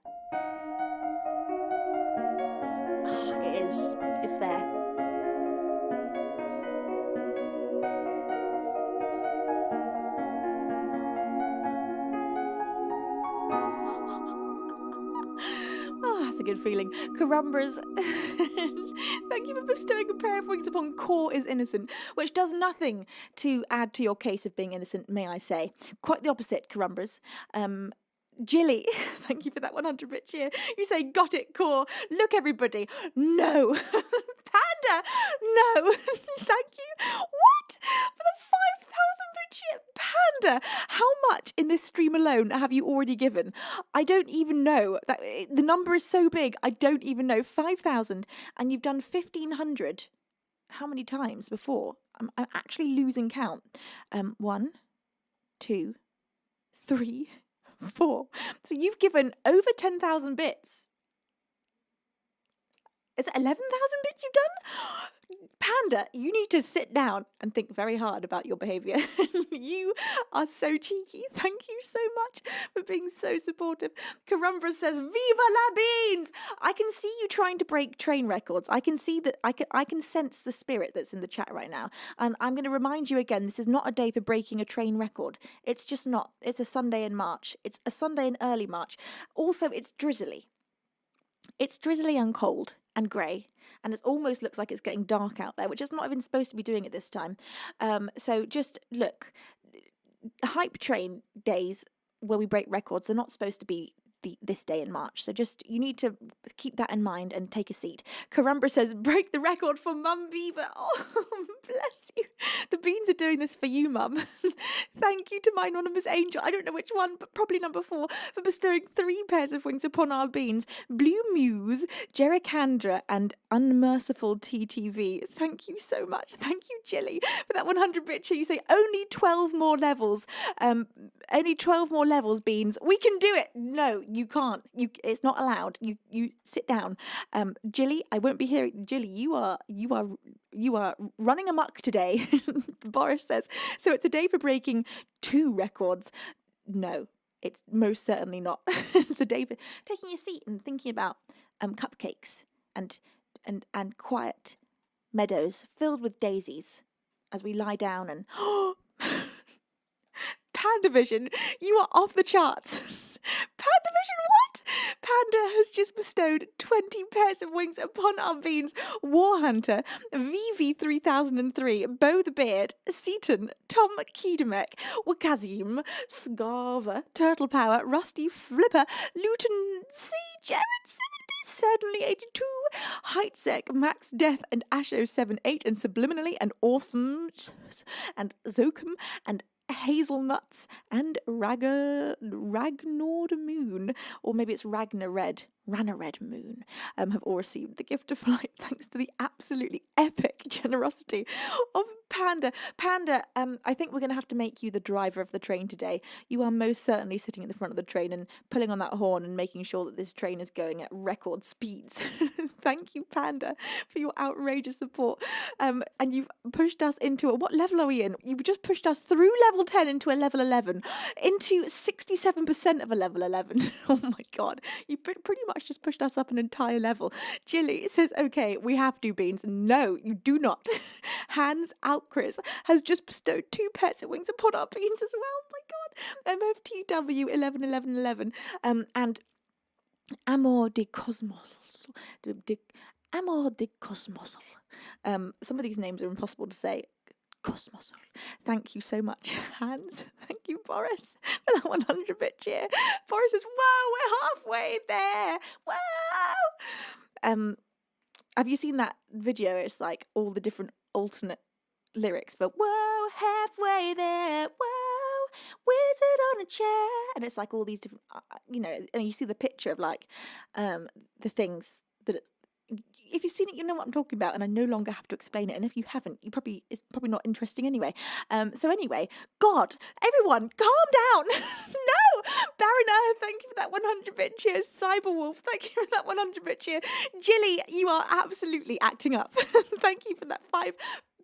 It is. It's there. Oh, that's a good feeling. Carumbras, thank you for bestowing a pair of wings upon Core is innocent, which does nothing to add to your case of being innocent, may I say. Quite the opposite, Carumbras. Jilly, thank you for that 100-bit cheer. You say, got it, Core. Look, everybody. No. Panda, no. Thank you. What? For the 5,000-bit cheer? Panda, how much in this stream alone have you already given? I don't even know. The number is so big, I don't even know. 5,000, and you've done 1,500. How many times before? I'm actually losing count. 1, 2, 3, 4. So you've given over 10,000 bits. Is it 11,000 bits you've done? Panda, you need to sit down and think very hard about your behaviour. You are so cheeky. Thank you so much for being so supportive. Carumbra says, Viva la beans! I can see you trying to break train records. I can see that, I can sense the spirit that's in the chat right now. And I'm going to remind you again, this is not a day for breaking a train record. It's just not. It's a Sunday in March. It's a Sunday in early March. Also, it's drizzly. It's drizzly and cold and grey, and it almost looks like it's getting dark out there, which is not even supposed to be doing at this time. So just look, hype train days where we break records, they're not supposed to be this day in March. So just, you need to keep that in mind and take a seat. Carumbra says, break the record for Mum Beaver. Oh, bless you. The beans are doing this for you, Mum. Thank you to my anonymous angel. I don't know which one, but probably number 4, for bestowing 3 pairs of wings upon our beans. Blue Muse, Jericandra, and Unmerciful TTV. Thank you so much. Thank you, Jilly, for that 100-bit cheer. You say only 12 more levels. Only 12 more levels, beans. We can do it. No, you can't. It's not allowed. You sit down. Jilly, I won't be hearing. Jilly, you are running amok today. Boris says. So it's a day for breaking 2 records. No, it's most certainly not. It's a day for taking your seat and thinking about cupcakes and quiet meadows filled with daisies as we lie down and Pandavision, you are off the charts. Pandavision, what? Panda has just bestowed 20 pairs of wings upon our beans. Warhunter, VV3003, Beau the Beard, Seaton, Tom Kiedemek, Wakazim, Scarver, Turtle Power, Rusty Flipper, Luton C, Jared 70, Certainly 82, Heitzek, Max Death, and Asho78, and Subliminally, and Awesome, and Zokum, and Hazelnuts, and Ragnord Moon, or maybe it's Ragnared Moon, have all received the gift of flight thanks to the absolutely epic generosity of Panda. Panda, I think we're going to have to make you the driver of the train today. You are most certainly sitting at the front of the train and pulling on that horn and making sure that this train is going at record speeds. Thank you, Panda, for your outrageous support. And you've pushed us into what level are we in? You've just pushed us through level 10 into a level 11, into 67% of a level 11. Oh my God. You pretty much just pushed us up an entire level. Jilly says, okay, we have to, beans. No, you do not. Hands out, Chris has just bestowed 2 pairs of wings upon our beans as well. Oh my God. MFTW 111111. And Amor de Cosmos. Amor de Cosmos. Some of these names are impossible to say. Cosmos. Thank you so much, Hans. Thank you, Boris, for that 100-bit cheer. Boris says, whoa, we're halfway there. Wow. Have you seen that video? It's like all the different alternate lyrics for whoa, halfway there. Whoa, wizard on a chair. And it's like all these different, and you see the picture of like the things that it's, if you've seen it, you know what I'm talking about, and I no longer have to explain it. And if you haven't, it's probably not interesting anyway. So anyway, God, everyone, calm down. No, Bariner, thank you for that 100-bit cheer. Cyberwolf, thank you for that 100-bit cheer. Jilly, you are absolutely acting up. Thank you for that 5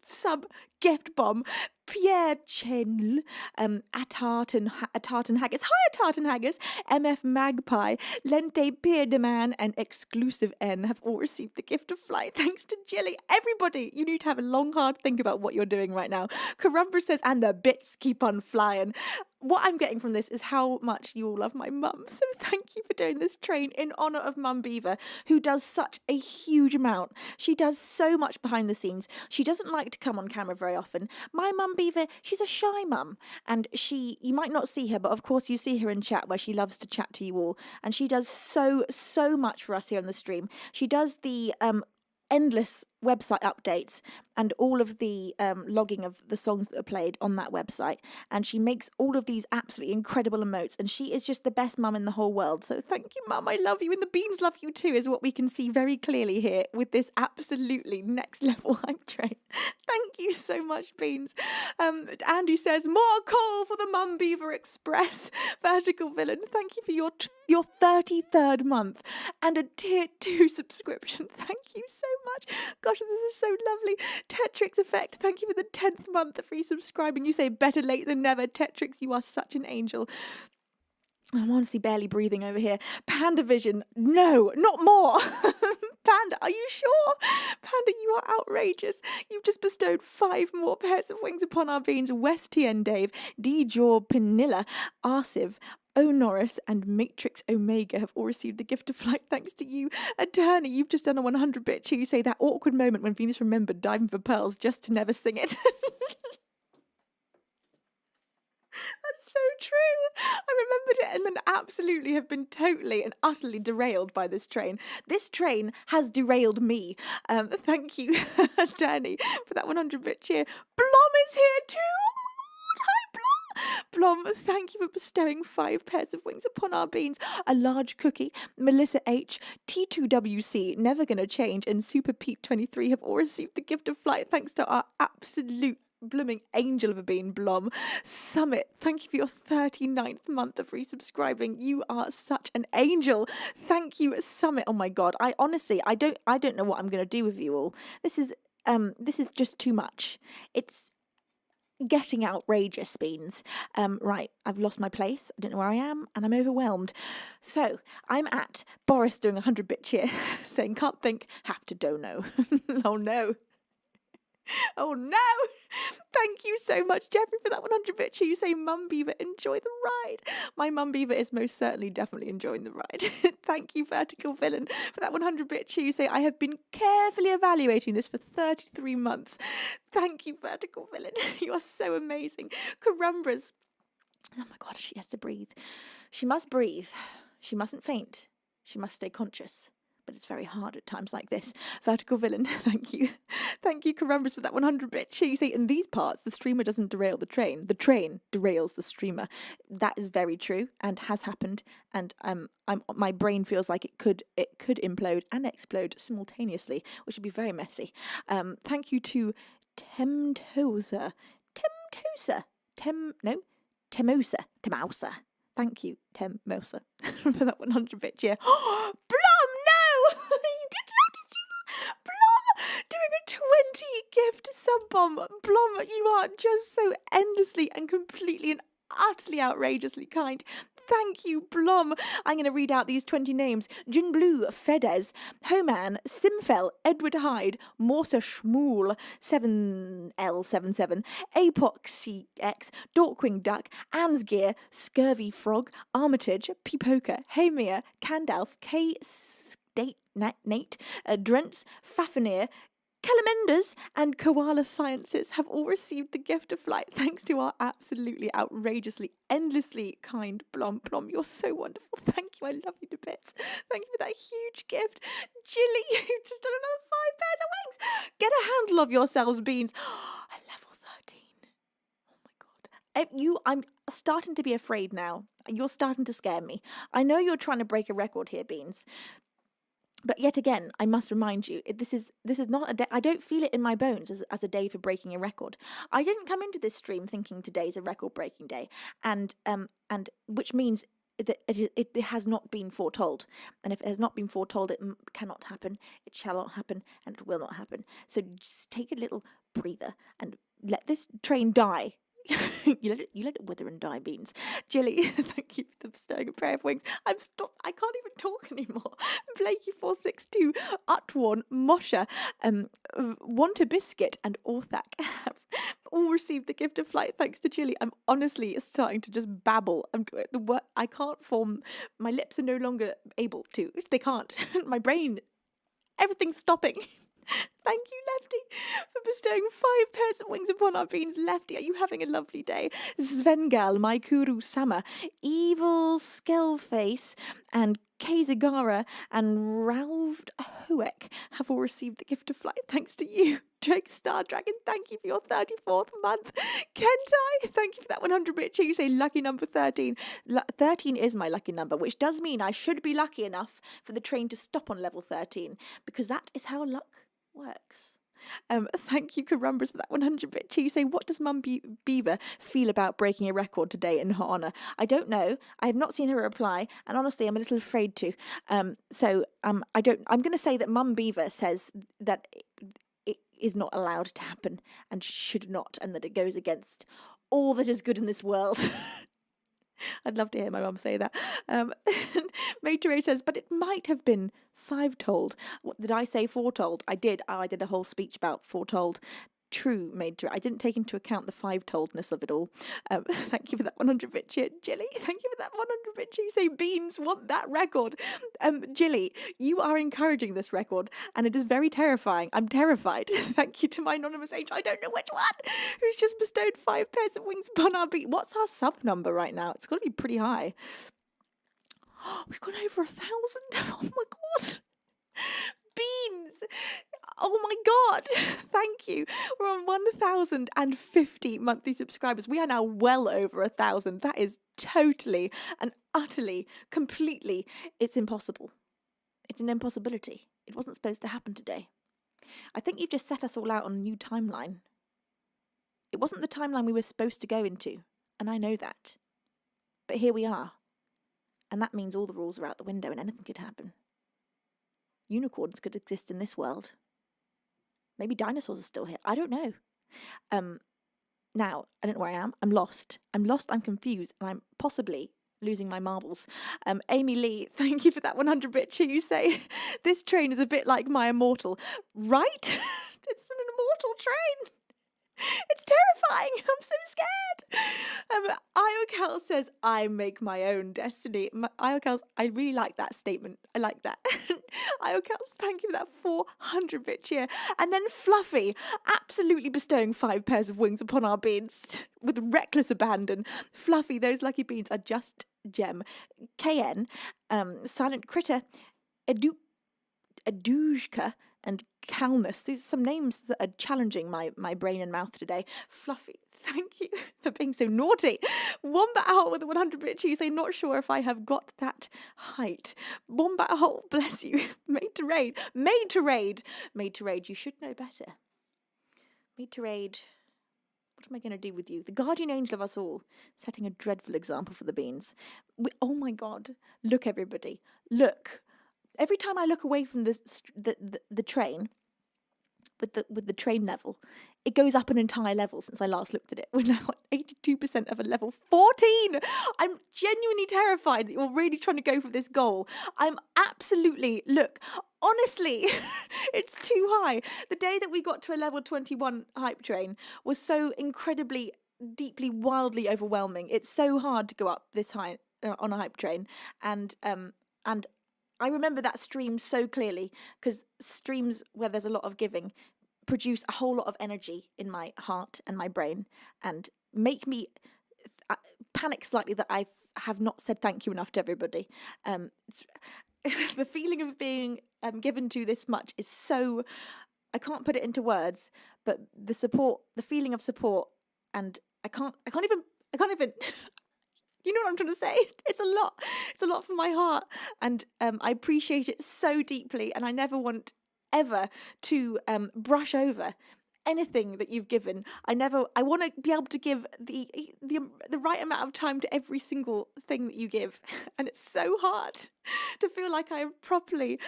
sub gift bomb. Pierre Chen, Atart and Haggis. Hi, Atart and Haggis. MF Magpie, Lente Pierdeman, and Exclusive N have all received the gift of flight thanks to Jilly. Everybody, you need to have a long, hard think about what you're doing right now. Carumbra says, and the bits keep on flying. What I'm getting from this is how much you all love my mum. So thank you for doing this train in honour of Mum Beaver, who does such a huge amount. She does so much behind the scenes. She doesn't like to come on camera very often. My Mum Beaver, she's a shy mum, and you might not see her, but of course you see her in chat where she loves to chat to you all, and she does so much for us here on the stream. She does the endless website updates and all of the logging of the songs that are played on that website, and she makes all of these absolutely incredible emotes, and she is just the best mum in the whole world. So thank you, Mum, I love you, and the beans love you too, is what we can see very clearly here with this absolutely next level hype train. Thank you so much, Beans. Andy says, more coal for the Mum Beaver Express. Vertical Villain, thank you for your 33rd month and a tier 2 subscription. Thank you so much. Gosh, this is so lovely. Tetrix Effect, thank you for the 10th month of resubscribing. You say better late than never. Tetrix, you are such an angel. I'm honestly barely breathing over here. Panda Vision, no, not more. Panda, are you sure? Panda, you are outrageous. You've just bestowed 5 more pairs of wings upon our beans. West TN Dave, D. Jaw Panilla, Arsiv, O Norris and Matrix Omega have all received the gift of flight thanks to you. Attorney, you've just done a 100-bit cheer. You say that awkward moment when Venus remembered diving for pearls just to never sing it. That's so true. I remembered it and then absolutely have been totally and utterly derailed by this train. This train has derailed me. Thank you, Danny, for that 100-bit cheer. Blom is here too. Oh my God. Hi, Blom. Blom, thank you for bestowing 5 pairs of wings upon our beans. A large cookie, Melissa H, T2WC, Never Gonna Change, and Super Pete 23 have all received the gift of flight thanks to our absolute blooming angel of a bean, Blom. Summit, thank you for your 39th month of resubscribing. You are such an angel. Thank you, Summit. Oh my God, I don't know what I'm going to do with you all. This is just too much. It's getting outrageous, Beans. Right, I've lost my place. I don't know where I am, and I'm overwhelmed. So I'm at Boris doing 100-bit cheer, saying can't think, have to don't know. Oh no. Oh no! Thank you so much, Jeffrey, for that 100-bit cheer. You say, Mum Beaver, enjoy the ride. My Mum Beaver is most certainly definitely enjoying the ride. Thank you, Vertical Villain, for that 100-bit cheer. You say, I have been carefully evaluating this for 33 months. Thank you, Vertical Villain. You are so amazing. Carumbras. Oh my God, she has to breathe. She must breathe. She mustn't faint. She must stay conscious. But it's very hard at times like this. Vertical Villain, thank you. Thank you, Carumbras, for that 100-bit cheer. You say, in these parts, the streamer doesn't derail the train. The train derails the streamer. That is very true and has happened. And my brain feels like it could implode and explode simultaneously, which would be very messy. Thank you to Temousa. Thank you, Temousa, for that 100-bit cheer. Blom, no! You did notice that? Blom, doing a 20 gift sub-bomb. Blom, you are just so endlessly and completely and utterly outrageously kind. Thank you, Blom. I'm going to read out these 20 names. Jun Blue, Fedez, Homan, Simfel, Edward Hyde, Morsa Schmool, 7L77, Apox Dorkwing Duck, Ansgear, Scurvy Frog, Armitage, Pipoka, Hamir, Candalf, K. Nate, Drents, Fafnir, Calamenders and Koala Sciences have all received the gift of flight thanks to our absolutely outrageously, endlessly kind Blom. Blom, you're so wonderful. Thank you. I love you to bits. Thank you for that huge gift. Jilly, you've just done another 5 pairs of wings. Get a handle of yourselves, Beans. A level 13. Oh my God. I'm starting to be afraid now. You're starting to scare me. I know you're trying to break a record here, Beans. But yet again, I must remind you, this is not a day. I don't feel it in my bones as a day for breaking a record. I didn't come into this stream thinking today's a record-breaking day, and which means that it has not been foretold. And if it has not been foretold, it cannot happen. It shall not happen, and it will not happen. So just take a little breather and let this train die. you let it wither and die, Beans. Jilly, thank you for bestowing a pair of wings. I can't even talk anymore. Blakey462, Utworn, Mosha, Want a Biscuit, and Orthak have all received the gift of flight thanks to Jilly. I'm honestly starting to just babble. I can't form. My lips are no longer able to. They can't. My brain, everything's stopping. Thank you, Lefty, for bestowing 5 pairs of wings upon our beans. Lefty, are you having a lovely day? Svengal, Maikuru Sama, Evil Skellface, and Kazagara and Ralph Hoek have all received the gift of flight thanks to you. Drake Star Dragon, thank you for your 34th month. Kentai, thank you for that 100-bit cheer. You say lucky number 13. 13 is my lucky number, which does mean I should be lucky enough for the train to stop on level 13, because that is how luck works. Thank you, Carumbras, for that 100-bit cheese. Say, what does Mum Beaver feel about breaking a record today in her honour? I don't know. I have not seen her reply, and honestly, I'm a little afraid to. I don't. I'm going to say that Mum Beaver says that it is not allowed to happen and should not, and that it goes against all that is good in this world. I'd love to hear my mum say that. Maytere says, but it might have been five-told. What did I say? Foretold. I did. I did a whole speech about foretold. True, Maytere. I didn't take into account the five-toldness of it all. Thank you for that 100-bit Jilly. Thank you for that 100-bit cheer. Say Beans want that record. Jilly, you are encouraging this record, and it is very terrifying. I'm terrified. Thank you to my anonymous angel. I don't know which one, who's just bestowed 5 pairs of wings upon our beat. What's our sub number right now? It's got to be pretty high. We've gone over 1,000. Oh my God. Beans. Oh my God. Thank you. We're on 1,050 monthly subscribers. We are now well over 1,000. That is totally and utterly, completely, it's impossible. It's an impossibility. It wasn't supposed to happen today. I think you've just set us all out on a new timeline. It wasn't the timeline we were supposed to go into, and I know that. But here we are. And that means all the rules are out the window and anything could happen. Unicorns could exist in this world. Maybe dinosaurs are still here. I don't know. Now, I don't know where I am. I'm lost. I'm confused, and I'm possibly losing my marbles. Amy Lee, thank you for that 100-bit cheer. You say, this train is a bit like my immortal. Right? It's an immortal train. It's terrifying. I'm so scared. Iocal says, I make my own destiny. Iocals, I really like that statement. I like that. Iocals, thank you for that 400-bit cheer. And then Fluffy, absolutely bestowing 5 pairs of wings upon our beans with reckless abandon. Fluffy, those lucky beans are just gem. KN, Silent Critter, Eduzka, and Calnus. These are some names that are challenging my brain and mouth today. Fluffy, thank you for being so naughty. Wombat Owl with a 100-bit cheese. I'm not sure if I have got that height. Wombat Owl, bless you. Made to raid. You should know better. Made to raid. What am I going to do with you? The guardian angel of us all, setting a dreadful example for the beans. Oh my God. Look, everybody. Look. Every time I look away from the train, with the train level, it goes up an entire level since I last looked at it. We're now at 82% of a level 14. I'm genuinely terrified that you're really trying to go for this goal. I'm absolutely, look, honestly, it's too high. The day that we got to a level 21 hype train was so incredibly, deeply, wildly overwhelming. It's so hard to go up this high on a hype train, and I remember that stream so clearly, because streams where there's a lot of giving produce a whole lot of energy in my heart and my brain and make me panic slightly that I have not said thank you enough to everybody. The feeling of being given to this much is so, I can't put it into words, but the support, the feeling of support, and I can't even you know what I'm trying to say? It's a lot for my heart, and I appreciate it so deeply, and I never want ever to brush over anything that you've given. I want to be able to give the right amount of time to every single thing that you give, and it's so hard to feel like I have properly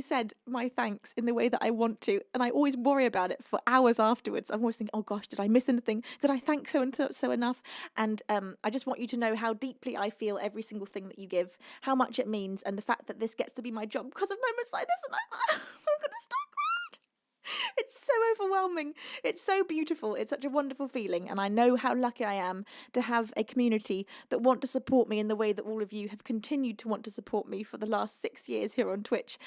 said my thanks in the way that I want to, and I always worry about it for hours afterwards. I'm always thinking, oh gosh, did I miss anything? Did I thank so and so enough? And I just want you to know how deeply I feel every single thing that you give, how much it means, and the fact that this gets to be my job because of moments like this, and I'm gonna stop. It's so overwhelming. It's so beautiful. It's such a wonderful feeling. And I know how lucky I am to have a community that want to support me in the way that all of you have continued to want to support me for the last 6 years here on Twitch.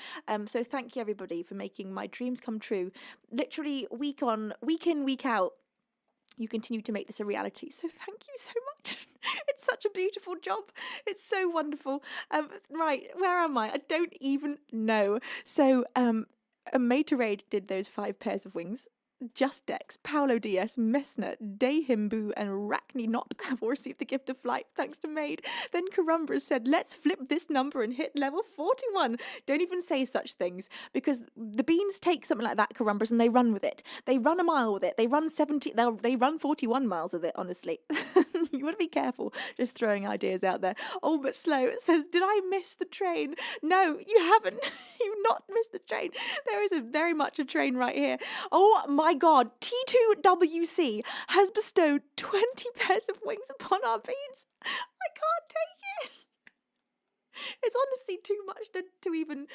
So thank you, everybody, for making my dreams come true. Literally week in, week out, you continue to make this a reality. So thank you so much. It's such a beautiful job. It's so wonderful. Right, where am I? I don't even know. So, Maytere did those 5 pairs of wings. Justex, Paolo Diaz, Messner, Dayhimbu, and Rachni Nop have all received the gift of flight, thanks to Maid. Then Karumbra said, let's flip this number and hit level 41. Don't even say such things, because the beans take something like that, Karumbras, and they run with it. They run a mile with it. They run 41 miles with it, honestly. You want to be careful just throwing ideas out there. Oh, but Slow says, did I miss the train? No, you haven't. You've not missed the train. There is very much a train right here. Oh my God, T2WC has bestowed 20 pairs of wings upon our beans. I can't take it. It's honestly too much to even...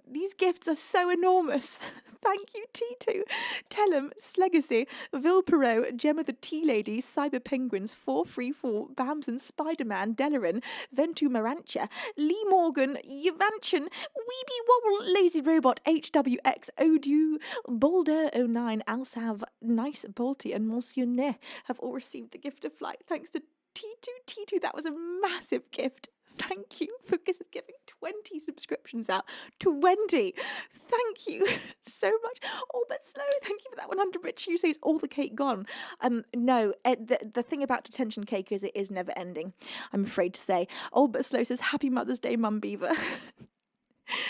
these gifts are so enormous. Thank you, T2. Tellum, Slegacy, Vilpero, Gem of the Tea Lady, Cyber Penguins, 434, Bamson, Spider-Man, Delarin, Ventu Marantia, Lee Morgan, Yvanchin, Weeby Wobble, Lazy Robot, HWX, Odu, Boulder09, Alsav, Nice Bolty, and Monsieur Ne have all received the gift of flight. Thanks to T2. That was a massive gift. Thank you for giving 20 subscriptions out. 20! Thank you so much. Oh, but Slow, thank you for that 100 bits. You say is all the cake gone? No, the thing about detention cake is it is never ending, I'm afraid to say. Oh, but Slow says, Happy Mother's Day, Mum Beaver.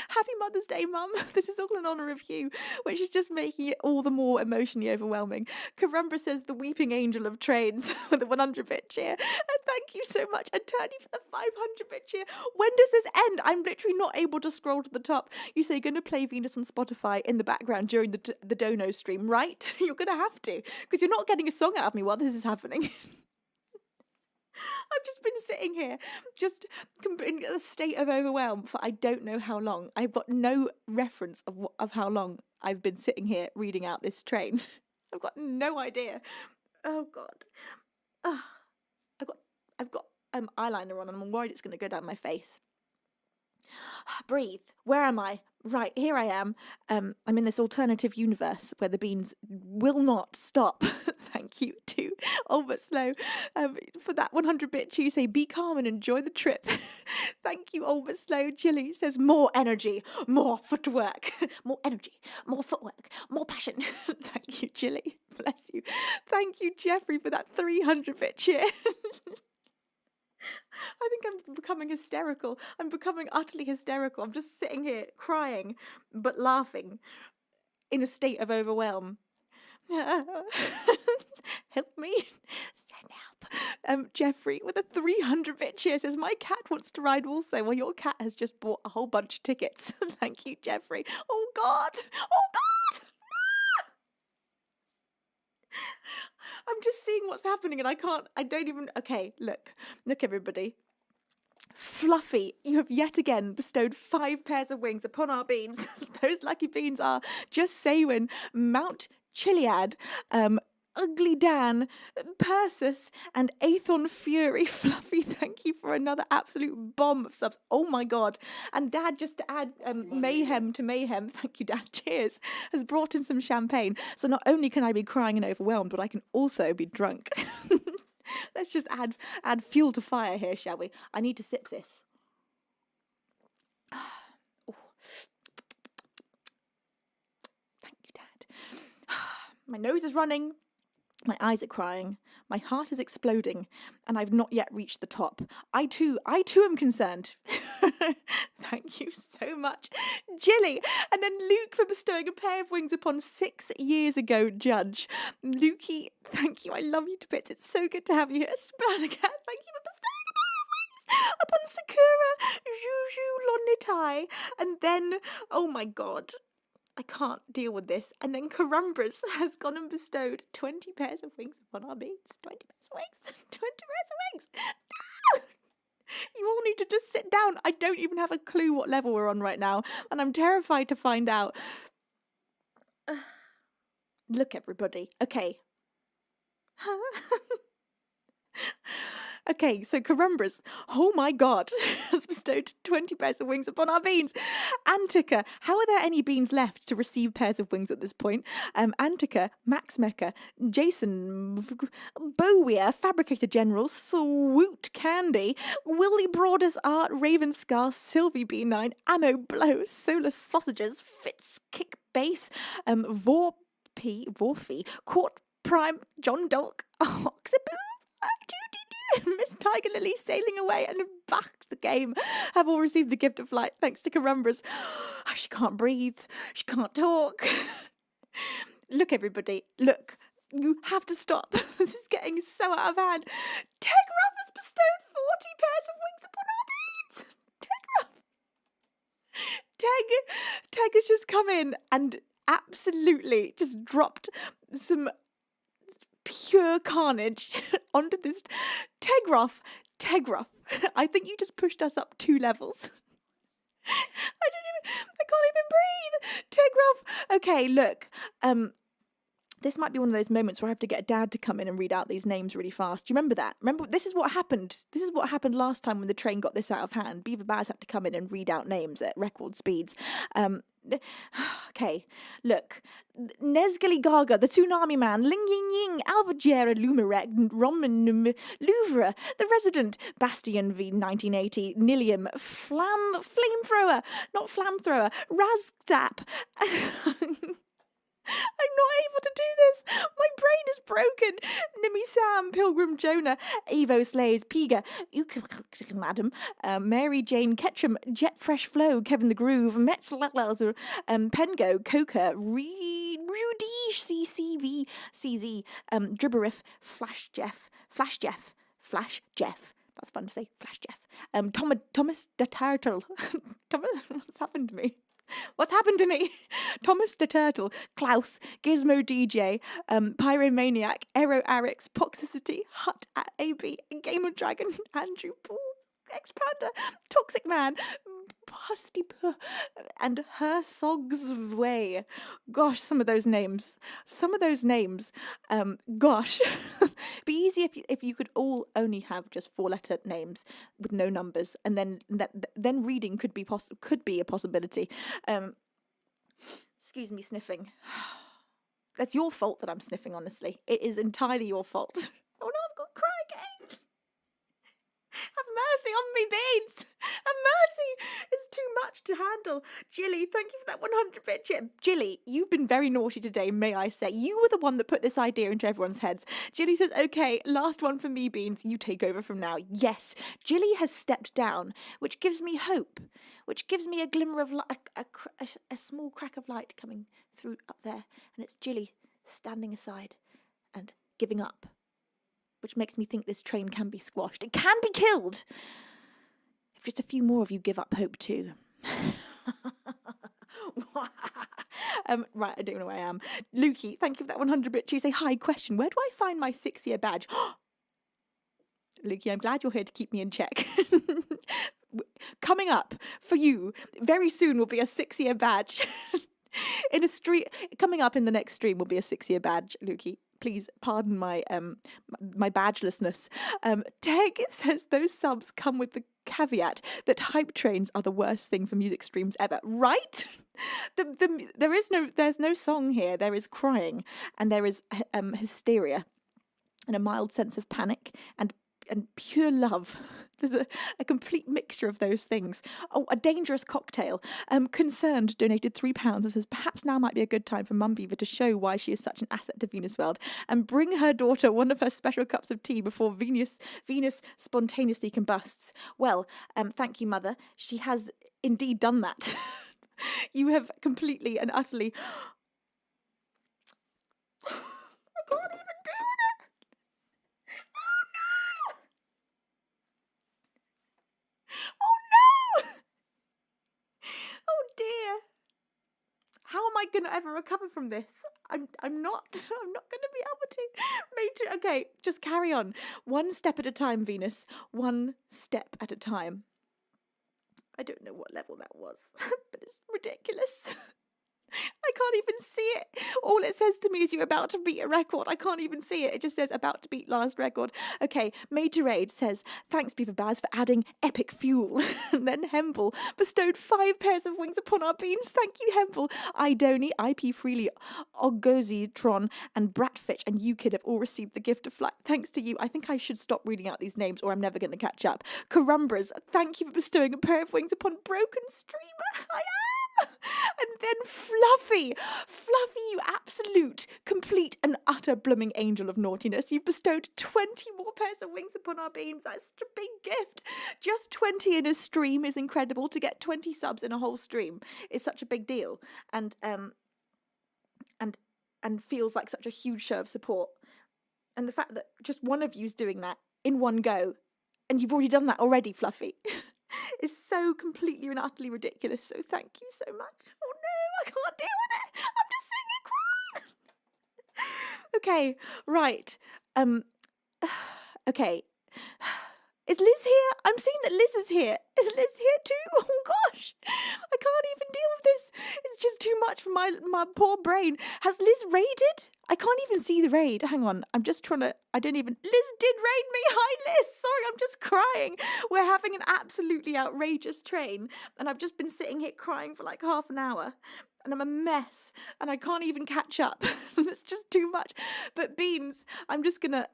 Happy Mother's Day, Mum. This is all in honour of you, which is just making it all the more emotionally overwhelming. Karumbra says the weeping angel of trains with a 100-bit cheer. And thank you so much, Attorney, for the 500-bit cheer. When does this end? I'm literally not able to scroll to the top. You say you're going to play Venus on Spotify in the background during the Dono stream, right? You're going to have to, because you're not getting a song out of me while this is happening. I've just been sitting here, just in a state of overwhelm for I don't know how long. I've got no reference of how long I've been sitting here reading out this train. I've got no idea. Oh God. I've got eyeliner on and I'm worried it's going to go down my face. Breathe. Where am I? Right, here I am. I'm in this alternative universe where the beans will not stop. Thank you to Oh But Slow for that 100-bit. You say, be calm and enjoy the trip. Thank you, Oh But Slow. Jilly says, more energy, more footwork, more energy, more footwork, more passion. Thank you, Jilly. Bless you. Thank you, Jeffrey, for that 300-bit cheer. I think I'm becoming hysterical. I'm becoming utterly hysterical. I'm just sitting here crying, but laughing in a state of overwhelm. Help me. Send help. Jeffrey with a 300-bit cheer says, my cat wants to ride also. Well, your cat has just bought a whole bunch of tickets. Thank you, Jeffrey. Oh, God. Oh, God. I'm just seeing what's happening and okay, look everybody. Fluffy, you have yet again bestowed 5 pairs of wings upon our beans. Those lucky beans are Just Saywin, Mount Chiliad, Ugly Dan, Persis, and Aethon Fury. Fluffy, thank you for another absolute bomb of subs. Oh my God. And Dad, just to add mayhem to mayhem, thank you, Dad, cheers, has brought in some champagne. So not only can I be crying and overwhelmed, but I can also be drunk. Let's just add fuel to fire here, shall we? I need to sip this. Oh. Thank you, Dad. My nose is running. My eyes are crying, my heart is exploding, and I've not yet reached the top. I too am concerned. Thank you so much, Jilly. And then Luke for bestowing a pair of wings upon 6 years ago, Judge. Lukey, thank you, I love you to bits. It's so good to have you here. Splattercat, thank you for bestowing a pair of wings upon Sakura, Juju Lonitai. And then, oh my God, I can't deal with this. And then Karumbras has gone and bestowed 20 pairs of wings upon our beans. 20 pairs of wings. 20 pairs of wings. No! You all need to just sit down. I don't even have a clue what level we're on right now. And I'm terrified to find out. Look, everybody. Okay. Okay, so Karumbras, oh my God, has bestowed 20 pairs of wings upon our beans. Antica, how are there any beans left to receive pairs of wings at this point? Antica, Max Mecha, Jason, Bowier, Fabricator General, Swoot Candy, Willie Broaders Art, Raven Scar, Sylvie B9, Ammo Blow, Solar Sausages, Fitz Kick Bass, Vor P. Vorfy, Court Prime, John Dolk, Oxaboo, Miss Tiger Lily sailing away and back to the game have all received the gift of flight thanks to Carumbras. She can't breathe. She can't talk. Look, everybody. Look. You have to stop. This is getting so out of hand. Tegraph has bestowed 40 pairs of wings upon our beads. Teg has just come in and absolutely just dropped some pure carnage onto this. Tegraph, I think you just pushed us up 2 levels. I can't even breathe. Tegraph. Okay, look, this might be one of those moments where I have to get a dad to come in and read out these names really fast. Do you remember that? Remember, this is what happened. This is what happened last time when the train got this out of hand. Beaver Baz had to come in and read out names at record speeds. Okay, look. Nesgali Gaga, the Tsunami Man, Ling Ying Ying, Alvajera, Lumerek, Roman Louvre, The Resident, Bastion v 1980, Nilium, Flamethrower, not Flamthrower, Razzap. I'm not able to do this. My brain is broken. Nimmy Sam, Pilgrim Jonah, Evo Slays, Piga, Madam, Mary Jane Ketchum, Jet Fresh Flow, Kevin the Groove, Metz Latlazer, Pengo, Coca, Rudy, CCV, CZ, Dribberiff, Flash Jeff. That's fun to say. Flash Jeff. Thomas the Turtle. Thomas, what's happened to me? Thomas the Turtle, Klaus, Gizmo DJ, Pyromaniac, Aero Arix, Poxicity, Hut at AB, Game of Dragon, Andrew Paul, Expander, Toxic Man, Pusty and Her Sog's Way. Gosh, some of those names. Gosh. Be easy if you could all only have just 4-letter names with no numbers, and then reading could be a possibility. Excuse me, sniffing. That's your fault that I'm sniffing, honestly. It is entirely your fault. Oh no, I've got to cry again. Have mercy on me, Beans. Have mercy. It's too much to handle. Jilly, thank you for that 100-bit chip. Jilly, you've been very naughty today, may I say. You were the one that put this idea into everyone's heads. Jilly says, okay, last one for me, Beans. You take over from now. Yes, Jilly has stepped down, which gives me hope, which gives me a glimmer of light, a small crack of light coming through up there. And it's Jilly standing aside and giving up, which makes me think this train can be squashed. It can be killed if just a few more of you give up hope too. Right, I don't know where I am. Lukey, thank you for that 100-bit Tuesday. Hi, question. Where do I find my 6-year badge? Lukey, I'm glad you're here to keep me in check. Coming up for you very soon will be a 6-year badge. In a street coming up in the next stream will be a 6-year badge, Lukey. Please pardon my my badgelessness. Teg says those subs come with the caveat that hype trains are the worst thing for music streams ever. Right? There's no song here. There is crying, and there is hysteria, and a mild sense of panic, and pure love. There's a complete mixture of those things. Oh, a dangerous cocktail. Concerned donated £3 and says, perhaps now might be a good time for Mum Beaver to show why she is such an asset to Venus World and bring her daughter one of her special cups of tea before Venus spontaneously combusts. Well, thank you, Mother. She has indeed done that. You have completely and utterly... I can't even deal with it. Oh no! Oh no! Oh dear. How am I gonna ever recover from this? I'm not gonna be able to. Okay, just carry on. One step at a time, Venus. One step at a time. I don't know what level that was, but it's ridiculous. I can't even see it. All it says to me is you're about to beat a record. I can't even see it. It just says about to beat last record. Okay, Materade says, thanks Beaver Baz for adding epic fuel. And then Hempel bestowed 5 pairs of wings upon our beams. Thank you, Hempel. Idoni, IP Freely, Ogozitron, and Bratfitch and UKID have all received the gift of flight. Thanks to you. I think I should stop reading out these names or I'm never going to catch up. Carumbras, thank you for bestowing a pair of wings upon Broken Streamer. I am. And then Fluffy, you absolute, complete and utter blooming angel of naughtiness. You've bestowed 20 more pairs of wings upon our beams. That's such a big gift. Just 20 in a stream is incredible. To get 20 subs in a whole stream is such a big deal. And feels like such a huge show of support. And the fact that just one of you's doing that in one go, and you've already done that already, Fluffy, is so completely and utterly ridiculous. So thank you so much. Oh no, I can't deal with it. I'm just sitting here crying. Okay, right. Okay. Is Liz here? I'm seeing that Liz is here. Is Liz here too? Oh gosh, I can't even deal with this. It's just too much for my poor brain. Has Liz raided? I can't even see the raid. Hang on, I'm just trying to. Liz did raid me. Hi Liz. Sorry, I'm just crying. We're having an absolutely outrageous train, and I've just been sitting here crying for like half an hour. And I'm a mess, and I can't even catch up. It's just too much. But Beans, I'm just gonna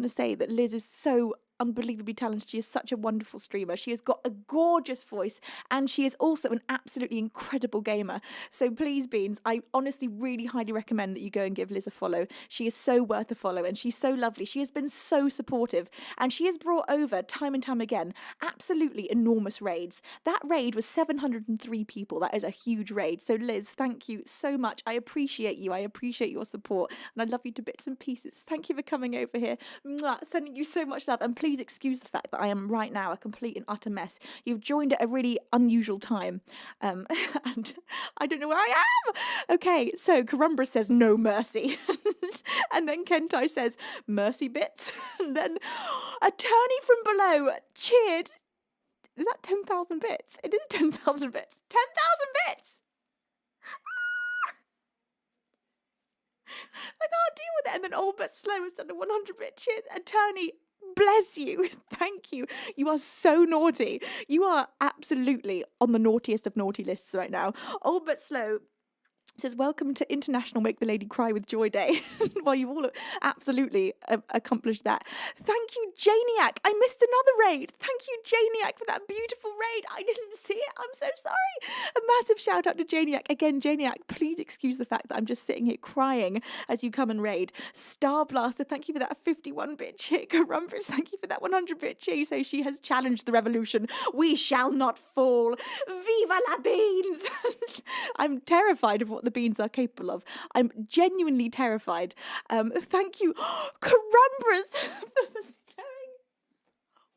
say that Liz is so unbelievably talented. She is such a wonderful streamer. She has got a gorgeous voice, and she is also an absolutely incredible gamer. So please, Beans, I honestly really highly recommend that you go and give Liz a follow. She is so worth a follow, and she's so lovely. She has been so supportive, and she has brought over time and time again absolutely enormous raids. That raid was 703 people. That is a huge raid. So Liz, thank you so much. I appreciate you. I appreciate your support, and I love you to bits and pieces. Thank you for coming over here. Mwah, sending you so much love, and please excuse the fact that I am right now a complete and utter mess. You've joined at a really unusual time, and I don't know where I am. Okay, so Carumbra says no mercy, and then Kentai says mercy bits, and then Attorney from below cheered. Is that 10,000 bits? It is 10,000 bits. 10,000 bits. I can't deal with it. And then All But Slow has done a 100-bit cheer. Attorney, bless you. Thank you. You are so naughty. You are absolutely on the naughtiest of naughty lists right now. All But Slow says, welcome to International Make the Lady Cry with Joy Day. Well, you've all absolutely accomplished that. Thank you, Janiac. I missed another raid. Thank you, Janiac, for that beautiful raid. I didn't see it. I'm so sorry. A massive shout out to Janiac. Again, Janiac, please excuse the fact that I'm just sitting here crying as you come and raid. Star Blaster, thank you for that 51-bit cheer. Carumbras, thank you for that 100-bit cheer. So she has challenged the revolution. We shall not fall. Viva la beans. I'm terrified of what the beans are capable of. I'm genuinely terrified. Thank you, Carumbras, for bestowing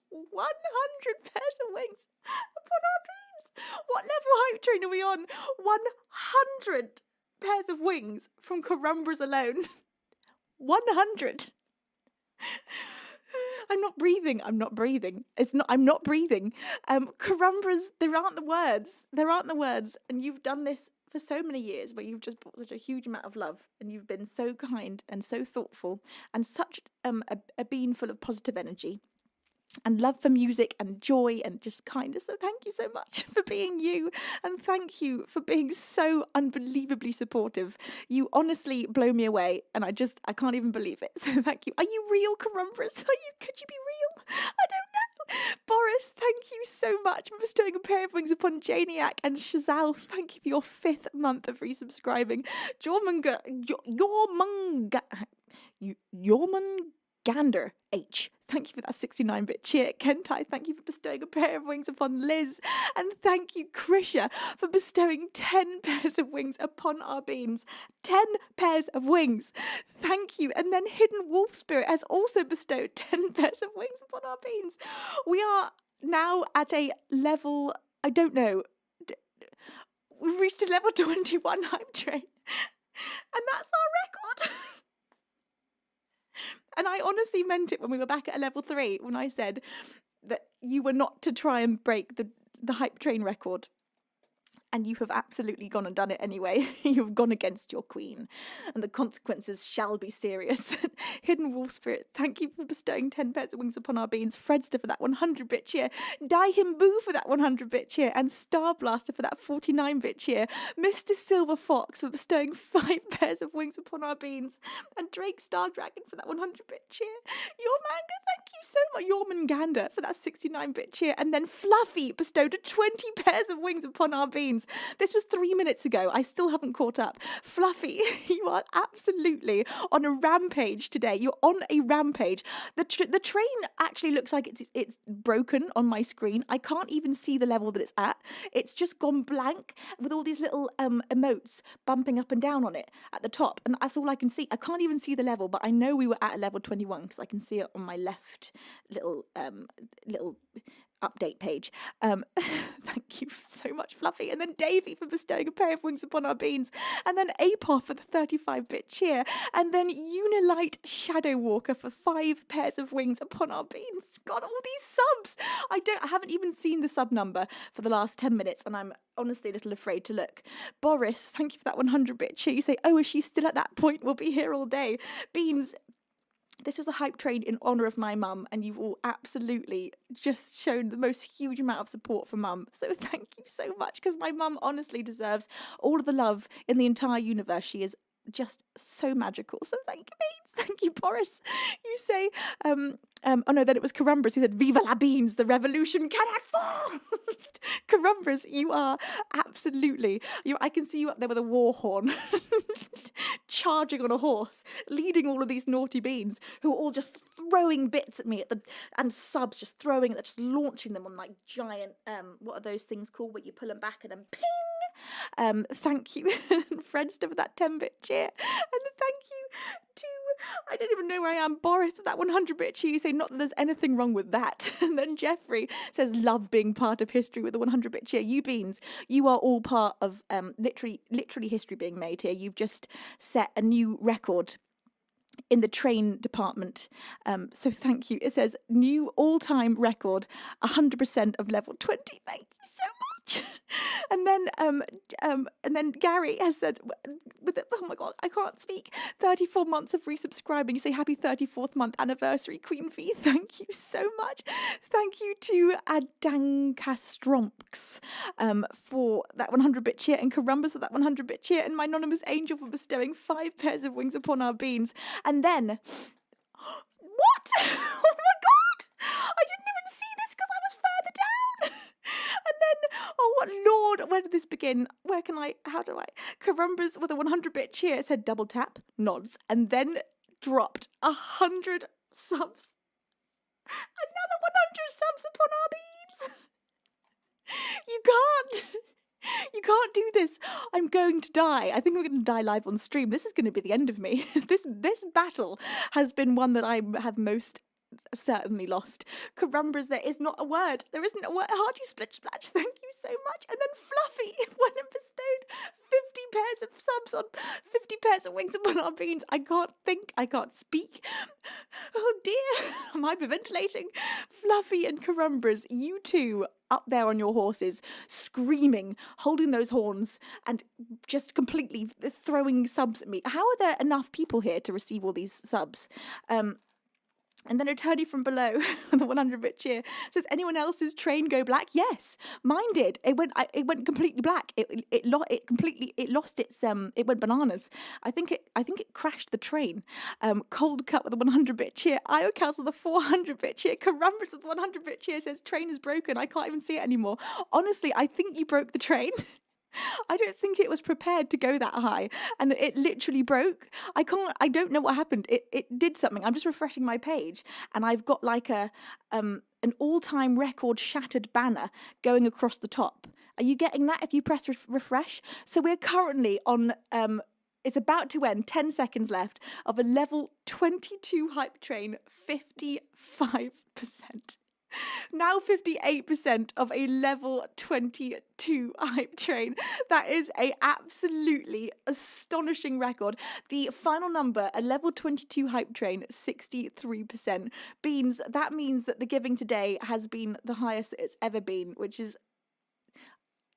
100 pairs of wings upon our beans. What level hype train are we on? 100 pairs of wings from Carumbras alone. 100. I'm not breathing. I'm not breathing. Carumbras, there aren't the words. And you've done this for so many years, where you've just brought such a huge amount of love, and you've been so kind and so thoughtful, and such a bean full of positive energy and love for music and joy and just kindness. So thank you so much for being you, and thank you for being so unbelievably supportive. You honestly blow me away, and I can't even believe it. So thank you. Are you real, Carumbras? Could you be real? I don't know. Boris, thank you so much for bestowing a pair of wings upon Janiac, and Shazal, thank you for your 5th month of resubscribing. Jormungander H, thank you for that 69-bit cheer. Kentai, thank you for bestowing a pair of wings upon Liz, and thank you, Krisha, for bestowing 10 pairs of wings upon our beans. 10 pairs of wings. Thank you. And then Hidden Wolf Spirit has also bestowed 10 pairs of wings upon our beans. We are now at a level, I don't know, we've reached a level 21 hype train, and that's our record. And I honestly meant it when we were back at a level 3, when I said that you were not to try and break the hype train record. And you have absolutely gone and done it anyway. You've gone against your queen, and the consequences shall be serious. Hidden Wolf Spirit, thank you for bestowing 10 pairs of wings upon our beans. Fredster for that 100-bit cheer. Die Him Boo for that 100-bit cheer. And Star Blaster for that 49-bit cheer. Mr. Silver Fox for bestowing 5 pairs of wings upon our beans. And Drake Star Dragon for that 100-bit cheer. Yormanga, thank you so much. Yormangander for that 69-bit cheer. And then Fluffy bestowed 20 pairs of wings upon our beans. beans. This was 3 minutes ago. I still haven't caught up. Fluffy, you are absolutely on a rampage today. You're on a rampage. The train actually looks like it's broken on my screen. I can't even see the level that it's at. It's just gone blank with all these little emotes bumping up and down on it at the top, and that's all I can see. I can't even see the level, but I know we were at a level 21 because I can see it on my left little update page. Thank you so much, Fluffy. And then Davey for bestowing a pair of wings upon our beans. And then Apor for the 35-bit cheer. And then Unilight Shadow Walker for 5 pairs of wings upon our beans. God, all these subs. I haven't even seen the sub number for the last 10 minutes, and I'm honestly a little afraid to look. Boris, thank you for that 100-bit cheer. You say, oh, is she still at that point? We'll be here all day. Beans, this was a hype train in honour of my mum, and you've all absolutely just shown the most huge amount of support for mum. So thank you so much, because my mum honestly deserves all of the love in the entire universe. She is just so magical. So thank you, Beans. Thank you, Boris. You say, oh no, then it was Carumbras who said, Viva la Beans, the revolution cannot fall. Carumbras, you are absolutely, I can see you up there with a war horn, charging on a horse, leading all of these naughty beans who are all just throwing bits at me and subs just just launching them on like giant, what are those things called where you pull them back and then ping. Thank you, Fredster, for that 10-bit cheer. And thank you to, I don't even know where I am, Boris, for that 100-bit cheer. You say, not that there's anything wrong with that. And then Jeffrey says, love being part of history with the 100-bit cheer. You beans, you are all part of literally history being made here. You've just set a new record in the train department. So thank you. It says, new all-time record, 100% of level 20. Thank you so much. And then Gary has said, oh my God, I can't speak. 34 months of resubscribing. You say happy 34th month anniversary, Queen Fee. Thank you so much. Thank you to Adankastronks for that 100-bit cheer, and Carumbas for that 100-bit cheer, and my anonymous angel for bestowing 5 pairs of wings upon our beans. And then, what? Oh my God! I didn't even see this because I was further down. And then, oh Lord, where did this begin? How do I? Carumbras with a 100-bit cheer said double tap, nods, and then dropped 100 subs. Another 100 subs upon our beans. You can't do this. I'm going to die. I think I'm going to die live on stream. This is going to be the end of me. This battle has been one that I have most certainly lost. Carumbras, there is not a word. There isn't a word. Hearty Splitch Splash, thank you so much. And then Fluffy went and bestowed 50 pairs of subs on 50 pairs of wings upon our beans. I can't think. I can't speak. Oh dear. I'm hyperventilating. Fluffy and Carumbras, you two up there on your horses, screaming, holding those horns, and just completely throwing subs at me. How are there enough people here to receive all these subs? And then Attorney from below, the 100-bit cheer, says, anyone else's train go black? Yes, mine did. It went completely black. It lost its it went bananas. I think it crashed the train. Cold Cut with a 100-bit cheer. Io Council the 400-bit cheer. Carumbras with the 100-bit cheer says, train is broken. I can't even see it anymore. Honestly, I think you broke the train. I don't think it was prepared to go that high, and it literally broke. I don't know what happened. It did something. I'm just refreshing my page, and I've got like an all-time record shattered banner going across the top. Are you getting that if you press refresh? So we're currently on it's about to end, 10 seconds left, of a level 22 hype train, 55%. Now 58% of a level 22 hype train. That is a absolutely astonishing record. The final number, a level 22 hype train, 63%. Beans, that means that the giving today has been the highest that it's ever been, which is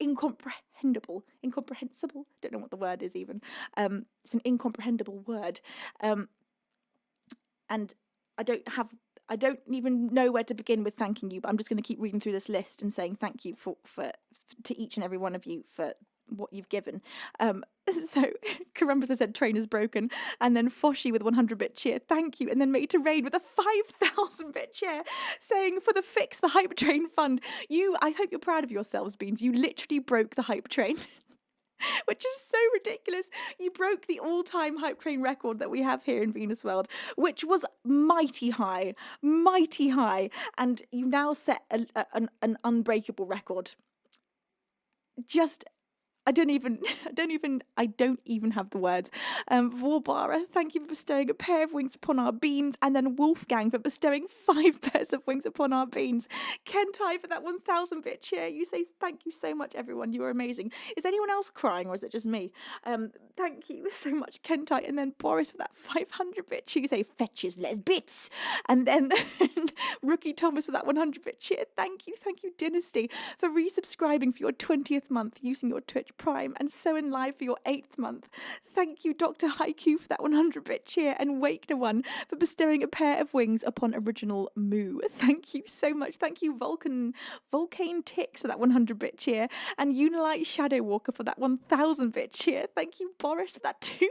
incomprehensible. Don't know what the word is even. It's an incomprehensible word. And I don't even know where to begin with thanking you, but I'm just going to keep reading through this list and saying thank you for to each and every one of you for what you've given. So Carambas said train is broken, and then Foshi with 100-bit cheer, thank you, and then Made to Raid with a 5,000-bit cheer saying for the Fix the Hype Train Fund. I hope you're proud of yourselves, Beans. You literally broke the hype train. Which is so ridiculous. You broke the all-time hype train record that we have here in Venus World, which was mighty high, and you've now set an unbreakable record. I don't even have the words. Vorbara, thank you for bestowing a pair of wings upon our beans, and then Wolfgang for bestowing 5 pairs of wings upon our beans. Kentai for that 1,000-bit cheer. You say thank you so much, everyone. You are amazing. Is anyone else crying, or is it just me? Thank you so much, Kentai, and then Boris for that 500-bit cheer. You say fetches les bits, and then Rookie Thomas for that 100-bit cheer. Thank you, Dynasty, for resubscribing for your 20th month using your Twitch Prime, and So in Live for your 8th month. Thank you, Dr. Haiku, for that 100-bit cheer, and Wakener One for bestowing a pair of wings upon original Moo. Thank you so much. Thank you, Volcane Tix for that 100-bit cheer, and Unilight Shadow Walker for that 1,000-bit cheer. Thank you, Boris, for that 2,000-bit cheer.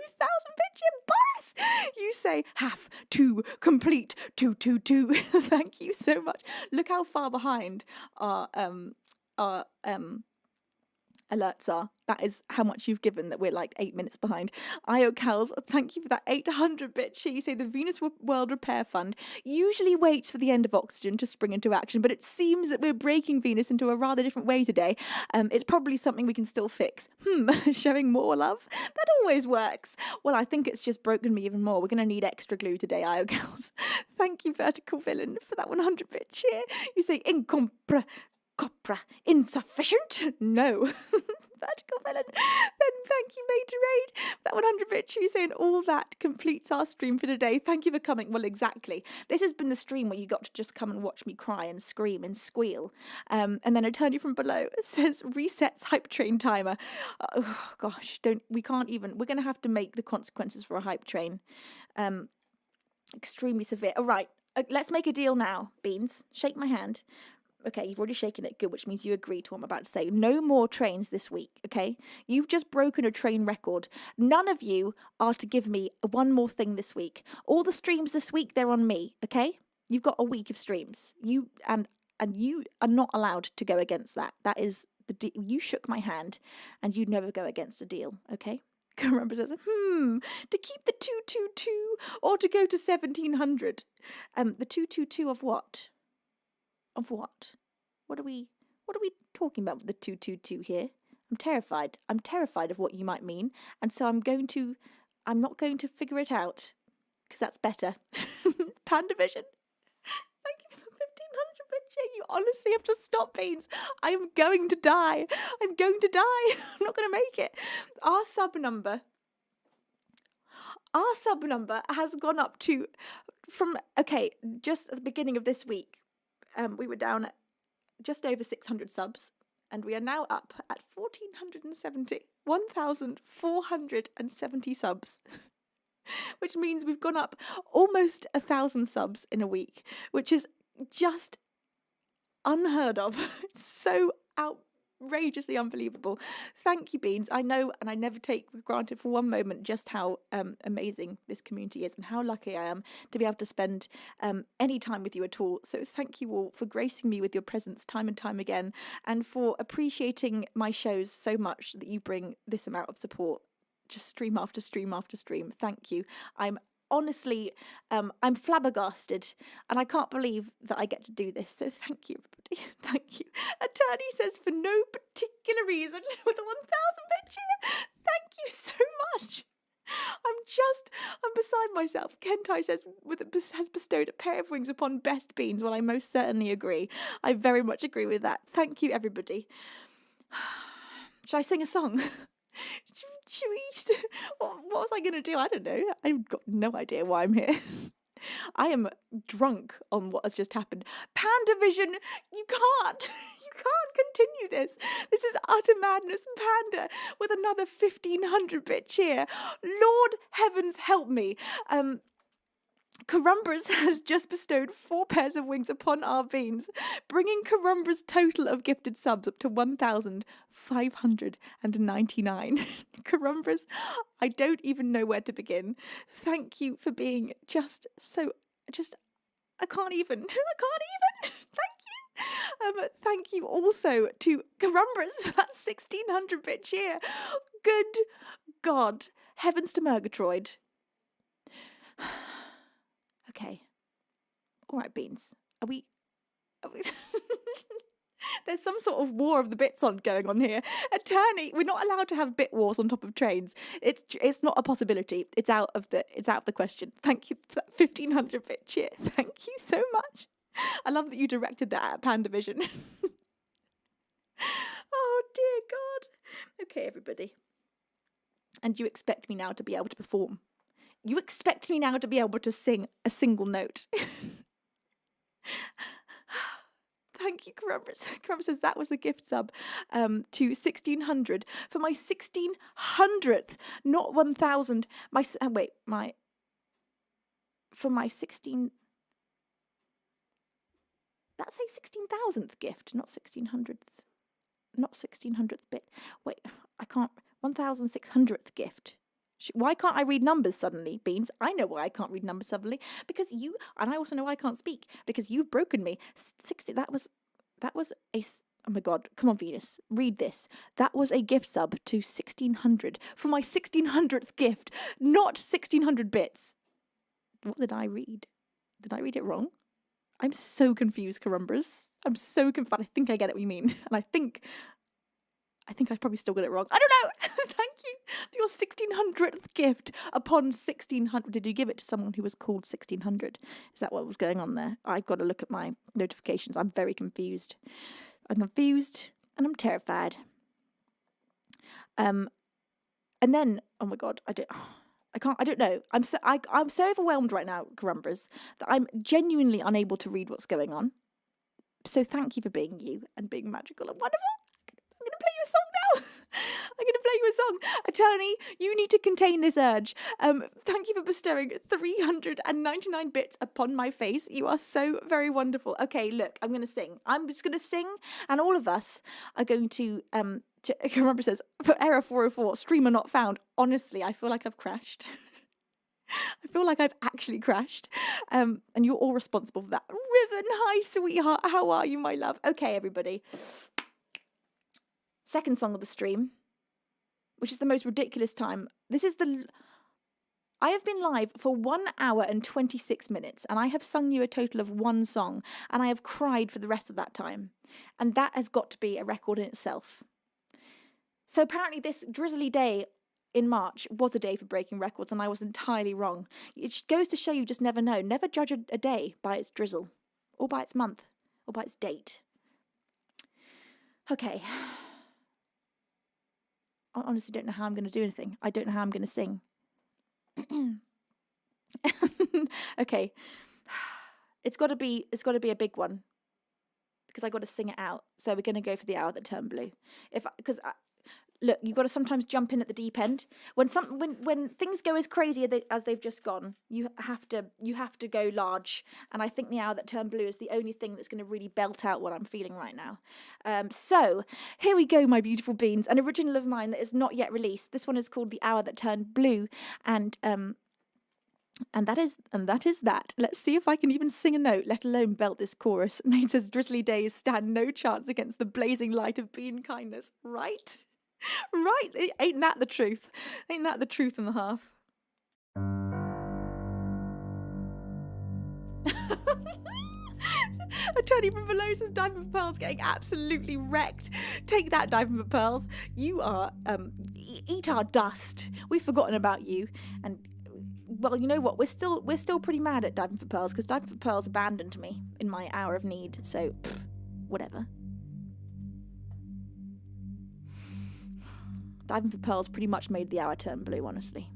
Boris, you say have to complete 222. Thank you so much. Look how far behind our alerts are. That is how much you've given, that we're like 8 minutes behind. IOCals, thank you for that 800-bit cheer. You say the Venus World Repair Fund usually waits for the end of oxygen to spring into action, but it seems that we're breaking Venus into a rather different way today. It's probably something we can still fix. Showing more love? That always works. Well, I think it's just broken me even more. We're going to need extra glue today, IOCals. Thank you, Vertical Villain, for that 100-bit cheer. You say Copra insufficient? No. Vertical Villain. Then thank you, Made to Raid. That 100-bit Tuesday, and all that completes our stream for today. Thank you for coming. Well, exactly. This has been the stream where you got to just come and watch me cry and scream and squeal. And then Attorney from Below says resets hype train timer. Oh gosh, we're going to have to make the consequences for a hype train extremely severe. All right, let's make a deal now, Beans. Shake my hand. Okay, you've already shaken it. Good, which means you agree to what I'm about to say. No more trains this week, okay? You've just broken a train record. None of you are to give me one more thing this week. All the streams this week, they're on me, okay? You've got a week of streams. You are not allowed to go against that. That is you shook my hand, and you'd never go against a deal, okay? Remember says, to keep the 222 or to go to 1700. The 222 of what? Of what? What are we talking about with the 222 here? I'm terrified. I'm terrified of what you might mean, and so I'm not going to figure it out, because that's better. Pandavision. Thank you for the 1,500 cheer. You honestly have to stop, Beans. I am going to die. I'm going to die. I'm not going to make it. Our sub number has gone up to just at the beginning of this week. We were down at just over 600 subs, and we are now up at 1,470 subs, which means we've gone up almost 1,000 subs in a week, which is just unheard of. So outrageously unbelievable. Thank you, Beans. I know, and I never take for granted for one moment just how amazing this community is and how lucky I am to be able to spend any time with you at all. So thank you all for gracing me with your presence time and time again, and for appreciating my shows so much that you bring this amount of support just stream after stream after stream. Thank you. Honestly, I'm flabbergasted, and I can't believe that I get to do this. So thank you, everybody. Thank you. Attorney says for no particular reason with a 1,000-bit cheer. Thank you so much. I'm beside myself. Kentai says has bestowed a pair of wings upon Best Beans. Well, I most certainly agree. I very much agree with that. Thank you, everybody. Should I sing a song? What was I going to do? I don't know. I've got no idea why I'm here. I am drunk on what has just happened. Pandavision, you can't continue this. This is utter madness. Panda with another 1,500-bit cheer. Lord heavens help me. Carumbras has just bestowed 4 pairs of wings upon our beans, bringing Carumbra's total of gifted subs up to 1,599. Carumbras, I don't even know where to begin. Thank you for being I can't even. Thank you also to Carumbras for that 1600-bit cheer. Good God. Heavens to Murgatroyd. Okay. All right, Beans. Are we... There's some sort of war of the bits going on here. Attorney, we're not allowed to have bit wars on top of trains. It's not a possibility. It's out of the question. Thank you for that 1500-bit cheer. Thank you so much. I love that you directed that at Pandavision. Oh dear God. Okay, everybody. And you expect me now to be able to perform. You expect me now to be able to sing a single note. Thank you, Carumbras. Carumbras says that was the gift sub to 1600 for my 1600th, not 1000. For my 16. That's a 16,000th gift, not 1600th. Not 1600th bit. Wait, I can't. 1,600th gift. Why can't I read numbers suddenly, Beans? I know why I can't read numbers suddenly. Because you, and I also know why I can't speak. Because you've broken me. 60, that was a, oh my God, come on, Venus, read this. That was a gift sub to 1600 for my 1600th gift, not 1600 bits. What did I read? Did I read it wrong? I'm so confused, Carumbras. I'm so confused. I think I get it what you mean. And I think I probably still got it wrong. I don't know. Thank you for your 1600th gift upon 1600. Did you give it to someone who was called 1600? Is that what was going on there? I've got to look at my notifications. I'm very confused. I'm confused and I'm terrified. And then, oh my God, I don't know. I'm so overwhelmed right now, Carumbras, that I'm genuinely unable to read what's going on. So thank you for being you and being magical and wonderful. I'm going to play you a song now. I'm going to play you a song. Attorney, you need to contain this urge. Thank you for bestowing 399 bits upon my face. You are so very wonderful. Okay, look, I'm going to sing. I'm just going to sing, and all of us are going to Remember, says, for error 404, streamer not found. Honestly, I feel like I've crashed. I feel like I've actually crashed. And you're all responsible for that. Riven, hi, sweetheart. How are you, my love? Okay, everybody. Second song of the stream, which is the most ridiculous time. I have been live for 1 hour and 26 minutes, and I have sung you a total of one song, and I have cried for the rest of that time. And that has got to be a record in itself. So apparently this drizzly day in March was a day for breaking records, and I was entirely wrong. It goes to show you just never know. Never judge a day by its drizzle, or by its month, or by its date. Okay. I honestly don't know how I'm going to do anything. I don't know how I'm going to sing. Okay. It's got to be a big one, because I got to sing it out. So we're going to go for the hour that turned blue. Look, you've got to sometimes jump in at the deep end. When things go as crazy as they've just gone, you have to go large. And I think the hour that turned blue is the only thing that's going to really belt out what I'm feeling right now. So here we go, my beautiful beans. An original of mine that is not yet released. This one is called The Hour That Turned Blue, and that is that. Let's see if I can even sing a note, let alone belt this chorus. Nate says, drizzly days stand no chance against the blazing light of bean kindness. Right? Right? Ain't that the truth? Ain't that the truth and the half? Attorney from below says, Diamond for Pearls getting absolutely wrecked. Take that, Diamond for Pearls. You are, eat our dust. We've forgotten about you. And, well, you know what? We're still pretty mad at Diamond for Pearls, because Diamond for Pearls abandoned me in my hour of need. So, whatever. Diving for Pearls pretty much made the hour turn blue, honestly.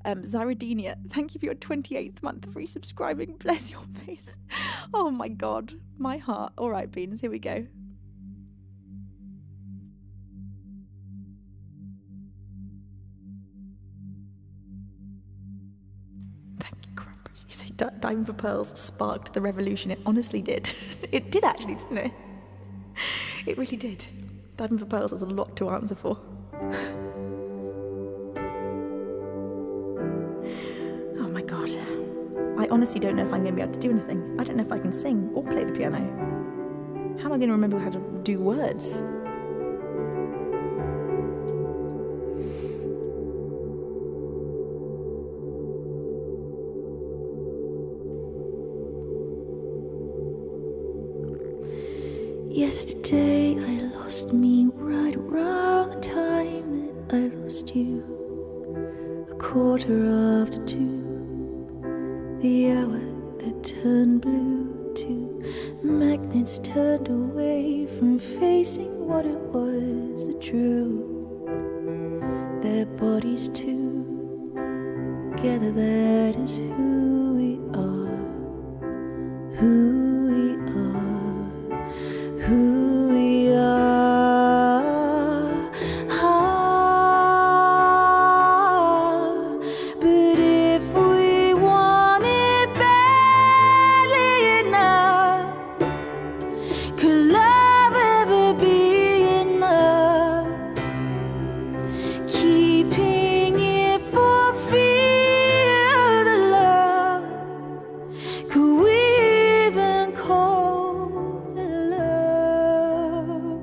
Zyradenia, thank you for your 28th month of resubscribing. Bless your face. Oh my God, my heart. All right, Beans, here we go. Thank you, Crumb. You say Diamond for Pearls sparked the revolution. It honestly did. It did actually, didn't it? It really did. Diamond for Pearls has a lot to answer for. Oh my god. I honestly don't know if I'm going to be able to do anything. I don't know if I can sing or play the piano. How am I going to remember how to do words? Yesterday I lost me right around the time that I lost you. 2:15, the hour that turned blue to magnets turned away from facing what it was that drew their bodies together. That is who we are, who we are, who we are. But if we want it badly enough, could love ever be enough? Keeping it for fear of the love, could we even call the love?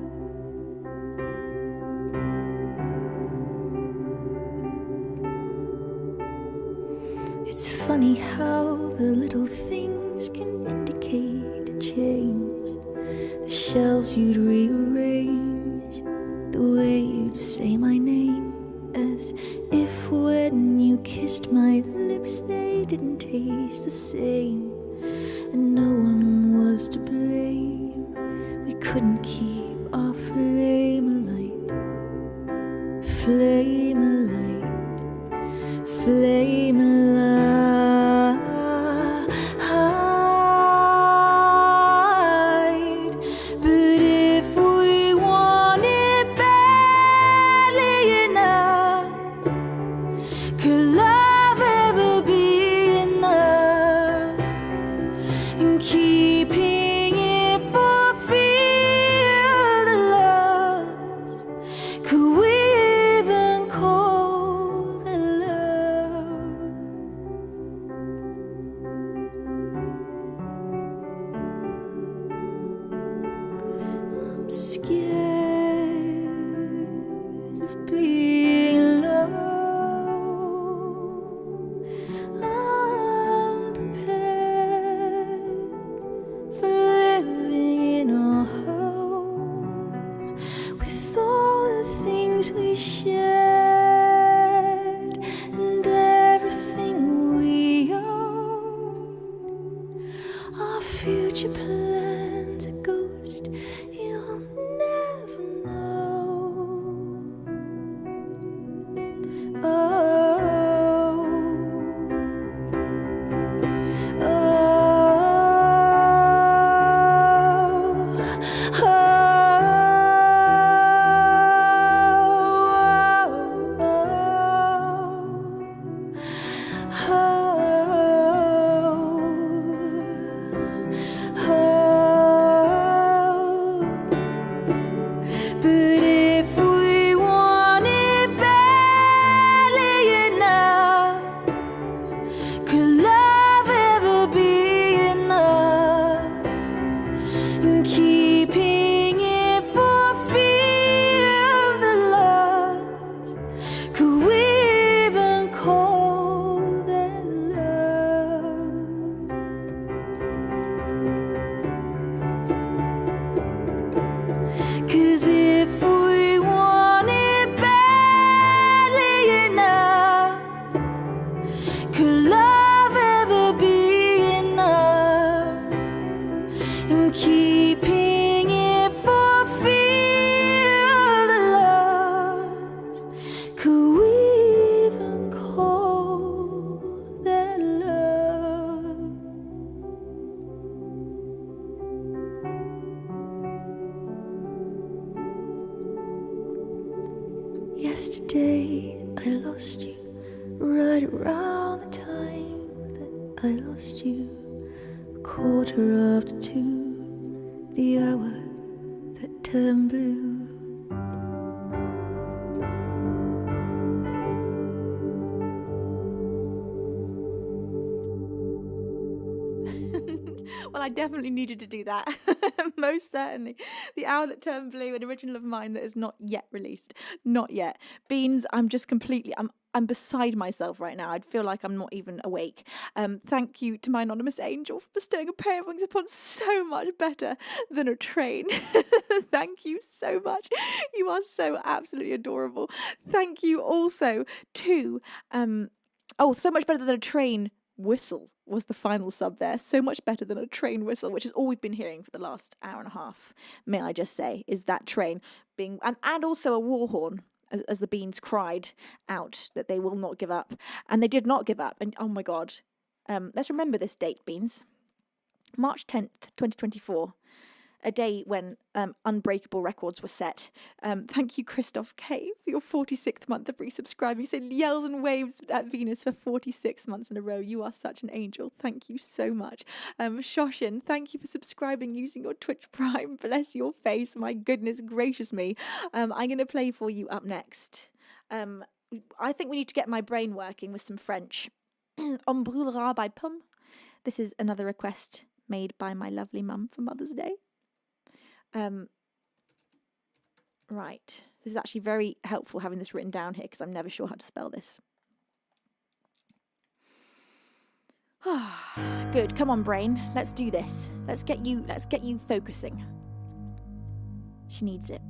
It's funny how the little things can indicate a change. The shelves you'd rearrange, the way you'd say my name, as if when you kissed my lips they didn't taste the same. And no one was to blame. We couldn't keep our flame alight, flame alight, flame alight. But if we want it badly enough, could love ever be enough? And keeping it for fear of the lost, could we even call the love? I'm scared of being alone, unprepared for living in a home with all the things we shared and everything we own. Our future plans a ghost you'll never know. Oh, but if we want it badly enough, could love ever be enough? And keeping it for fear of the lost, could we even call that love? 'Cause if we want it badly enough, could love ever be enough? And keeping it for fear of the lost, could we even call that love? Yesterday I lost you right around the time that I I lost you. 2:15, the hour that turned blue. Well, I definitely needed to do that. Most certainly. The Hour That Turned Blue, an original of mine that is not yet released. Not yet. Beans, I'm beside myself right now. I'd feel like I'm not even awake. Thank you to my anonymous angel for bestowing a pair of wings upon so much better than a train. Thank you so much. You are so absolutely adorable. Thank you also to so much better than a train. Whistle was the final sub there. So much better than a train whistle, which is all we've been hearing for the last hour and a half, may I just say, is that train being... And also a war horn, as the Beans cried out that they will not give up. And they did not give up. And oh my God. Let's remember this date, Beans. March 10th, 2024. A day when unbreakable records were set. Thank you, Christoph K, for your 46th month of resubscribing. You said yells and waves at Venus for 46 months in a row. You are such an angel. Thank you so much. Shoshin, thank you for subscribing using your Twitch Prime. Bless your face. My goodness gracious me. I'm going to play for you up next. I think we need to get my brain working with some French. On brûlera by Pomme. This is another request made by my lovely mum for Mother's Day. Right. This is actually very helpful having this written down here because I'm never sure how to spell this. Good. Come on, brain. Let's do this. Let's get you focusing. She needs it.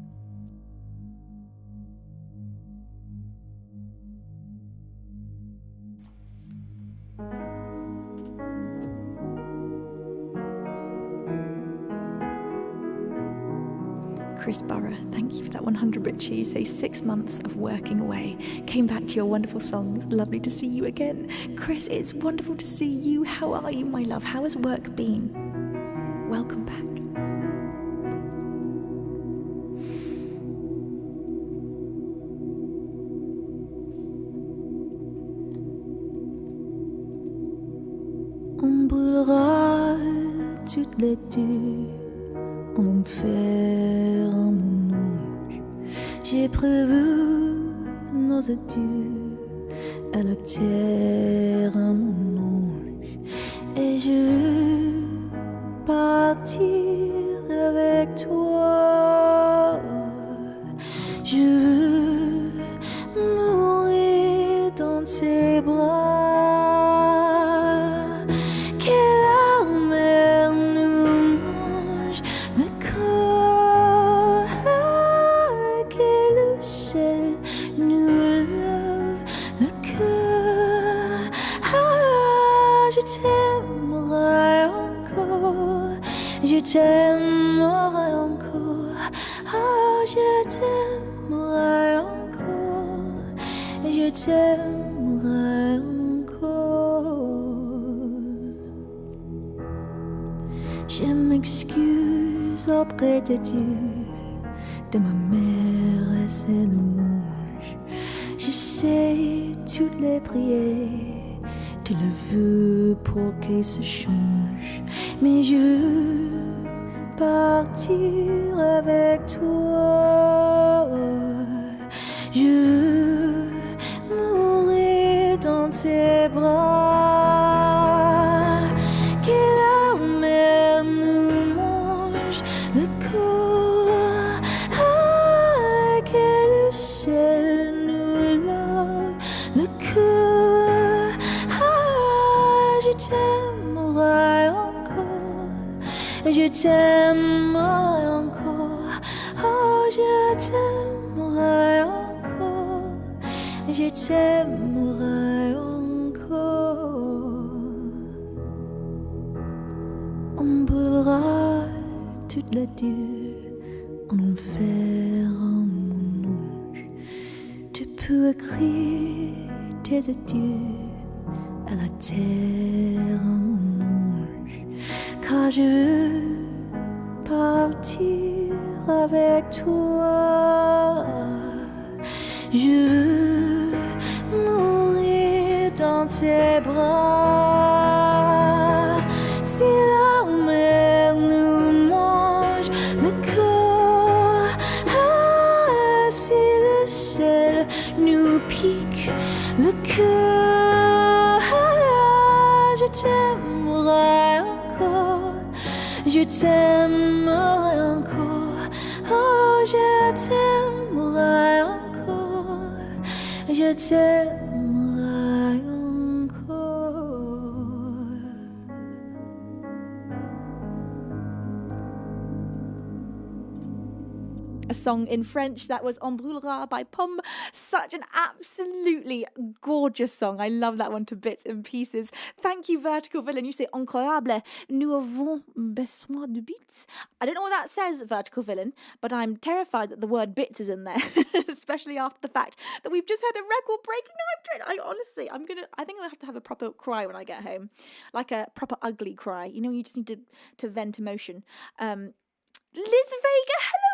Chris Burrow, thank you for that 100-bit cheese. Say 6 months of working away. Came back to your wonderful songs. Lovely to see you again. Chris, it's wonderful to see you. How are you, my love? How has work been? Welcome back. On brûlera toutes les deux en enfer, mon ange. J'ai prévu nos adieux à la terre, mon ange. Et je veux partir avec toi. Je veux mourir dans tes bras. Je t'aimerai encore, oh, je t'aimerai encore, je t'aimerai encore. Je m'excuse auprès de Dieu, de ma mère et ses louanges. Je sais toutes les prières, tu le veux pour qu'il se change, mais je veux partir avec toi. Je veux mourir dans tes bras. Que la mer nous mange le corps, ah, que le ciel nous lave le cœur. Ah, je t'aimerai encore, je t'aimerai encore, oh, je t'aimerai encore, je t'aimerai encore. On brûlera toute la Dieu en enfer, mon ange. Tu peux écrire tes adieux à la terre, mon ange, car je veux partir avec toi. Je veux mourir dans tes bras. t'aimerai encore, je t'aimerai encore, oh je t'aimerai encore, je t'aimerai encore. A song in French. That was On Brûlera by Pomme. Such an absolutely gorgeous song. I love that one to bits and pieces. Thank you, Vertical Villain. You say incroyable. Nous avons besoin de bits. I don't know what that says, Vertical Villain, but I'm terrified that the word bits is in there, especially after the fact that we've just had a record-breaking hype train. I think I'm gonna have to have a proper cry when I get home, like a proper ugly cry. You know, you just need to vent emotion. Liz Vega, hello.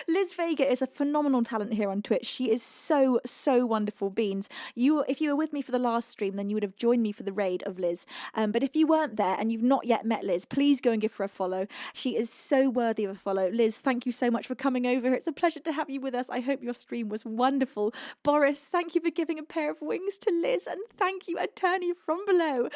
Liz Vega is a phenomenal talent here on Twitch. She is so wonderful, Beans. If you were with me for the last stream, then you would have joined me for the raid of Liz. But if you weren't there and you've not yet met Liz, please go and give her a follow. She is so worthy of a follow. Liz, thank you so much for coming over. It's a pleasure to have you with us. I hope your stream was wonderful. Boris, thank you for giving a pair of wings to Liz. And thank you, Attorney from below.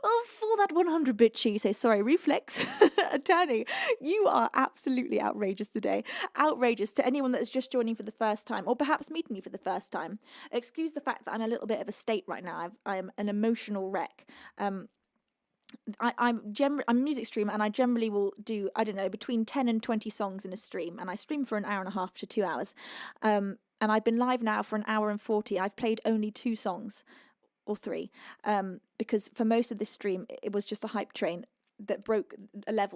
Oh, for that 100-bit cheese. Say, sorry, Reflex. Attorney, you are absolutely outrageous today. Outrageous to anyone that is just joining for the first time, or perhaps meeting me for the first time. Excuse the fact that I'm a little bit of a state right now. I am an emotional wreck. I'm a music streamer, and I generally will do, I don't know, between 10 and 20 songs in a stream, and I stream for an hour and a half to 2 hours. And I've been live now for an hour and 40. I've played only 2 songs, or 3, because for most of this stream, it was just a hype train that broke a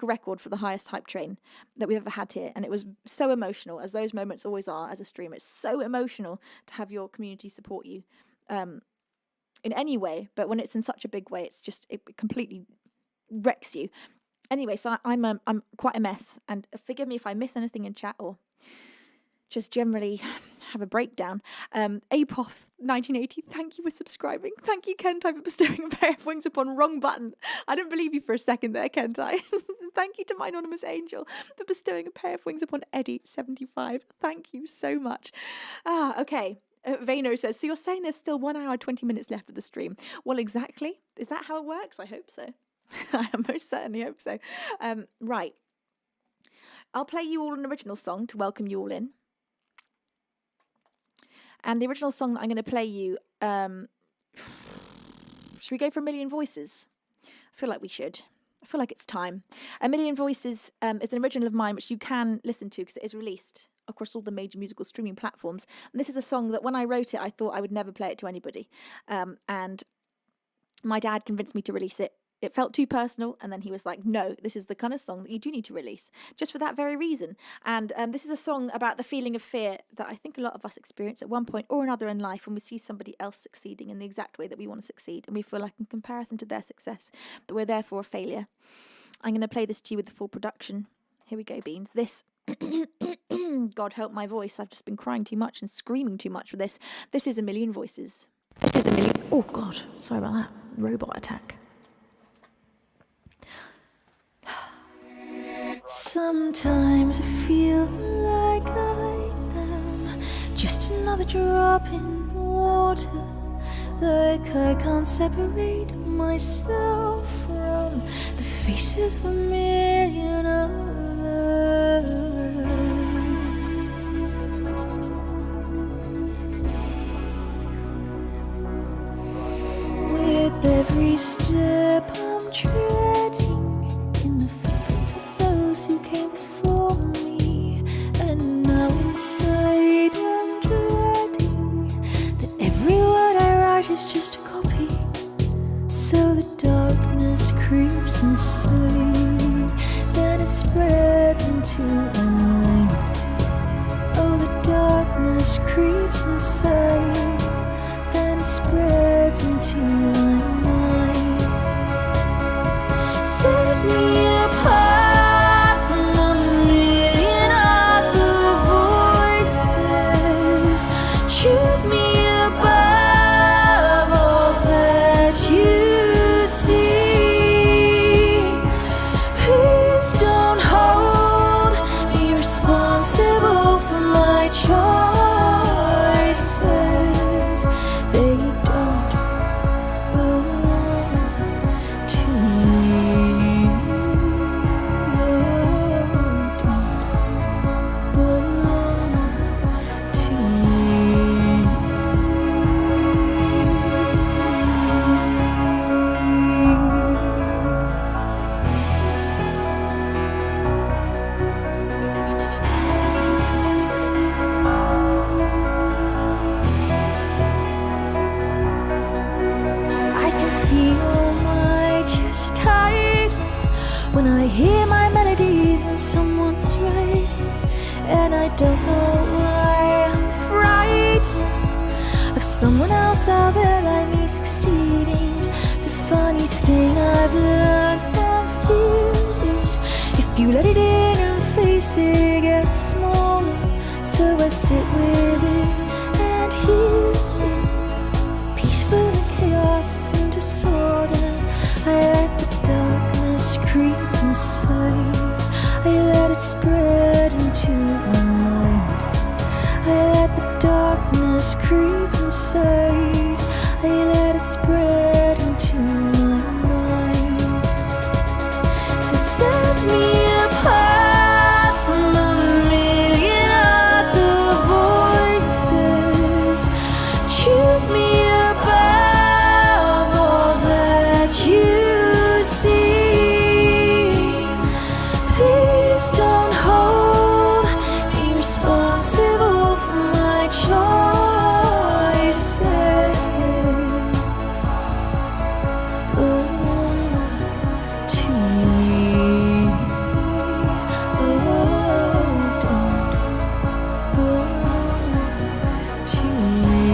record for the highest hype train that we've ever had here. And it was so emotional, as those moments always are as a streamer. It's so emotional to have your community support you in any way, but when it's in such a big way, it completely wrecks you. Anyway, so I'm quite a mess, and forgive me if I miss anything in chat or just generally have a breakdown. Apoth 1980, thank you for subscribing. Thank you, Kentai, for bestowing a pair of wings upon wrong button. I didn't believe you for a second there, Kentai. Thank you to my anonymous angel for bestowing a pair of wings upon Eddie 75. Thank you so much. Okay. Vano says, so you're saying there's still 1 hour 20 minutes left of the stream? Well, exactly. Is that how it works? I hope so. I most certainly hope so. Right. I'll play you all an original song to welcome you all in. And the original song that I'm going to play you, should we go for A Million Voices? I feel like we should. I feel like it's time. A Million Voices is an original of mine, which you can listen to because it is released across all the major musical streaming platforms. And this is a song that when I wrote it, I thought I would never play it to anybody. And my dad convinced me to release it. It felt too personal, and then he was like, no, this is the kind of song that you do need to release, just for that very reason. And this is a song about the feeling of fear that I think a lot of us experience at one point or another in life when we see somebody else succeeding in the exact way that we want to succeed, and we feel like in comparison to their success that we're therefore a failure. I'm going to play this to you with the full production. Here we go, Beans. This, God help my voice, I've just been crying too much and screaming too much for this. This is A Million Voices. This is A Million... Oh, God, sorry about that. Robot attack. Sometimes I feel like I am just another drop in the water, like I can't separate myself from the faces of a million others. With every step I'm treading in the footprints of those who came before me, and now inside I'm dreading that every word I write is just a copy. So the darkness creeps inside, then it spreads into my mind. Oh, the darkness creeps inside, then it spreads into my mind. Set me apart from a million other voices. Choose me above all that you see. Please don't hold I can feel my chest tight when I hear my melodies and someone's right, and I don't know why I'm frightened of someone else out there like me succeeding. The funny thing I've learned from fear is if you let it in and face it, it gets smaller. So I sit with it and hear it, peaceful in chaos and disorder. I let the darkness creep inside. I let it spread into my mind. I let the darkness creep inside. I let it spread into my mind. So set me apart from a million other voices. Choose me above all that you see. Please don't hold me responsible for my choices. But to me, oh, don't. But to me,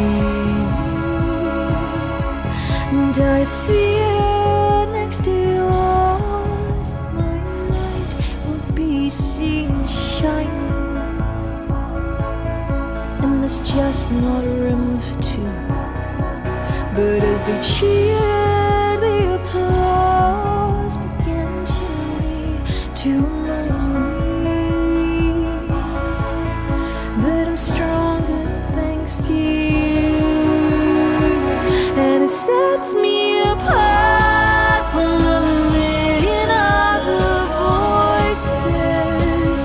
and I fear next to yours that my light won't be seen shining, and there's just not room for two. But as they cheer, the applause began gently to remind me that I'm stronger thanks to you, and it sets me apart from a million other voices.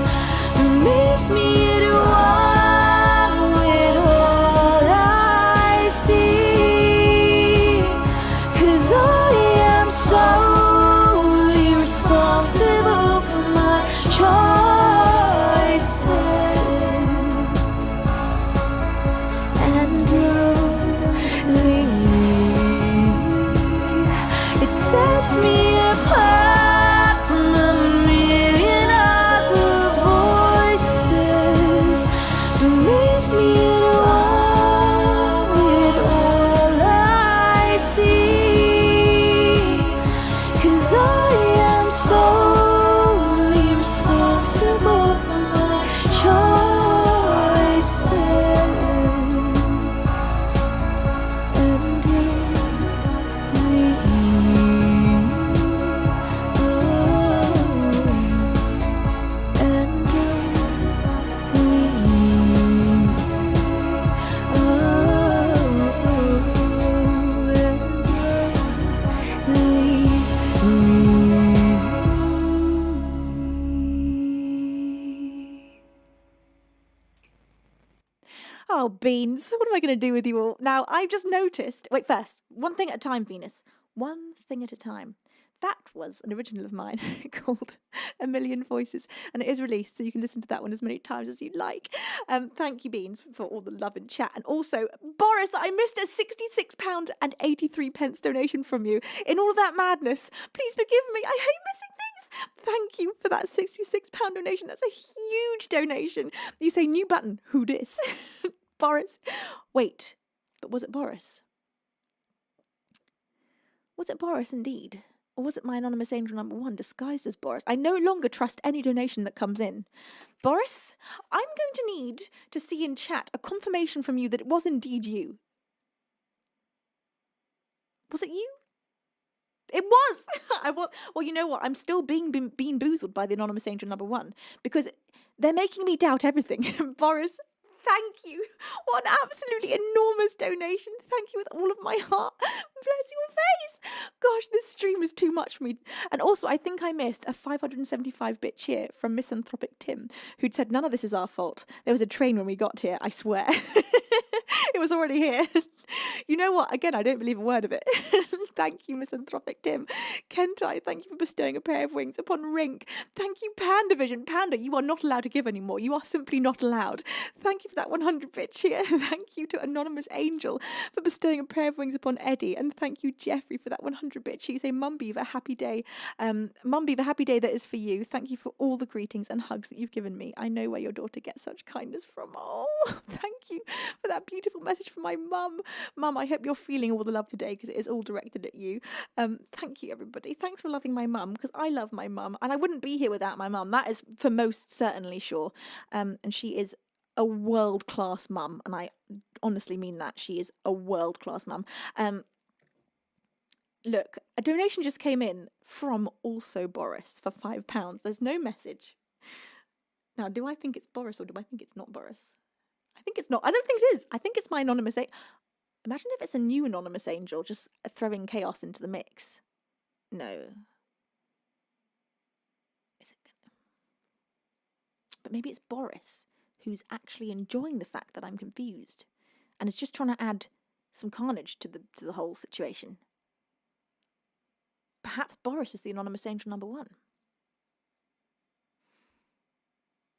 It makes me do one with all I see, 'cause I am solely responsible for my choices. And only it sets me apart from a million other voices. It makes me do one with all I see, 'cause I am solely responsible for my choices. And Oh, Beans, what am I going to do with you all? Now, I've just noticed. Wait, first, one thing at a time, Venus. One thing at a time. That was an original of mine called A Million Voices, and it is released, so you can listen to that one as many times as you'd like. Thank you, Beans, for all the love and chat. And also, Boris, I missed a £66.83 donation from you in all of that madness. Please forgive me. I hate missing things. Thank you for that £66 donation. That's a huge donation. You say, new button, who dis? Boris. Wait, but was it Boris? Was it Boris indeed? Or was it my anonymous angel number 1 disguised as Boris? I no longer trust any donation that comes in. Boris, I'm going to need to see in chat a confirmation from you that it was indeed you. Was it you? It was! I was. Well, you know what? I'm still being boozled by the anonymous angel number 1 because they're making me doubt everything. Boris, Thank you. What an absolutely enormous donation. Thank you with all of my heart. Bless your face. Gosh, this stream is too much for me. And also, I think I missed a 575-bit cheer from Misanthropic Tim, who'd said, none of this is our fault. There was a train when we got here, I swear. It was already here. You know what? Again, I don't believe a word of it. Thank you, Misanthropic Tim. Kentai, thank you for bestowing a pair of wings upon Rink. Thank you, Pandavision. Panda, you are not allowed to give anymore. You are simply not allowed. Thank you for that 100-bit cheer. Thank you to Anonymous Angel for bestowing a pair of wings upon Eddie. And thank you, Jeffrey, for that 100-bit cheer. Say, Mum Beaver, happy day. Mum Beaver, happy day that is for you. Thank you for all the greetings and hugs that you've given me. I know where your daughter gets such kindness from. Oh, thank you for that beautiful message from my mum. Mum, I hope you're feeling all the love today because it is all directed at you. Thank you, everybody. Thanks for loving my mum because I love my mum and I wouldn't be here without my mum. That is for most certainly sure. And she is a world-class mum, and I honestly mean that. She is a world-class mum. Look, a donation just came in from also Boris for £5. There's no message. Now, do I think it's Boris or do I think it's not Boris? I think it's not. I don't think it is. I think it's my anonymous angel. Imagine if it's a new anonymous angel just throwing chaos into the mix. No. Is it gonna... But maybe it's Boris who's actually enjoying the fact that I'm confused and is just trying to add some carnage to the whole situation. Perhaps Boris is the anonymous angel number one.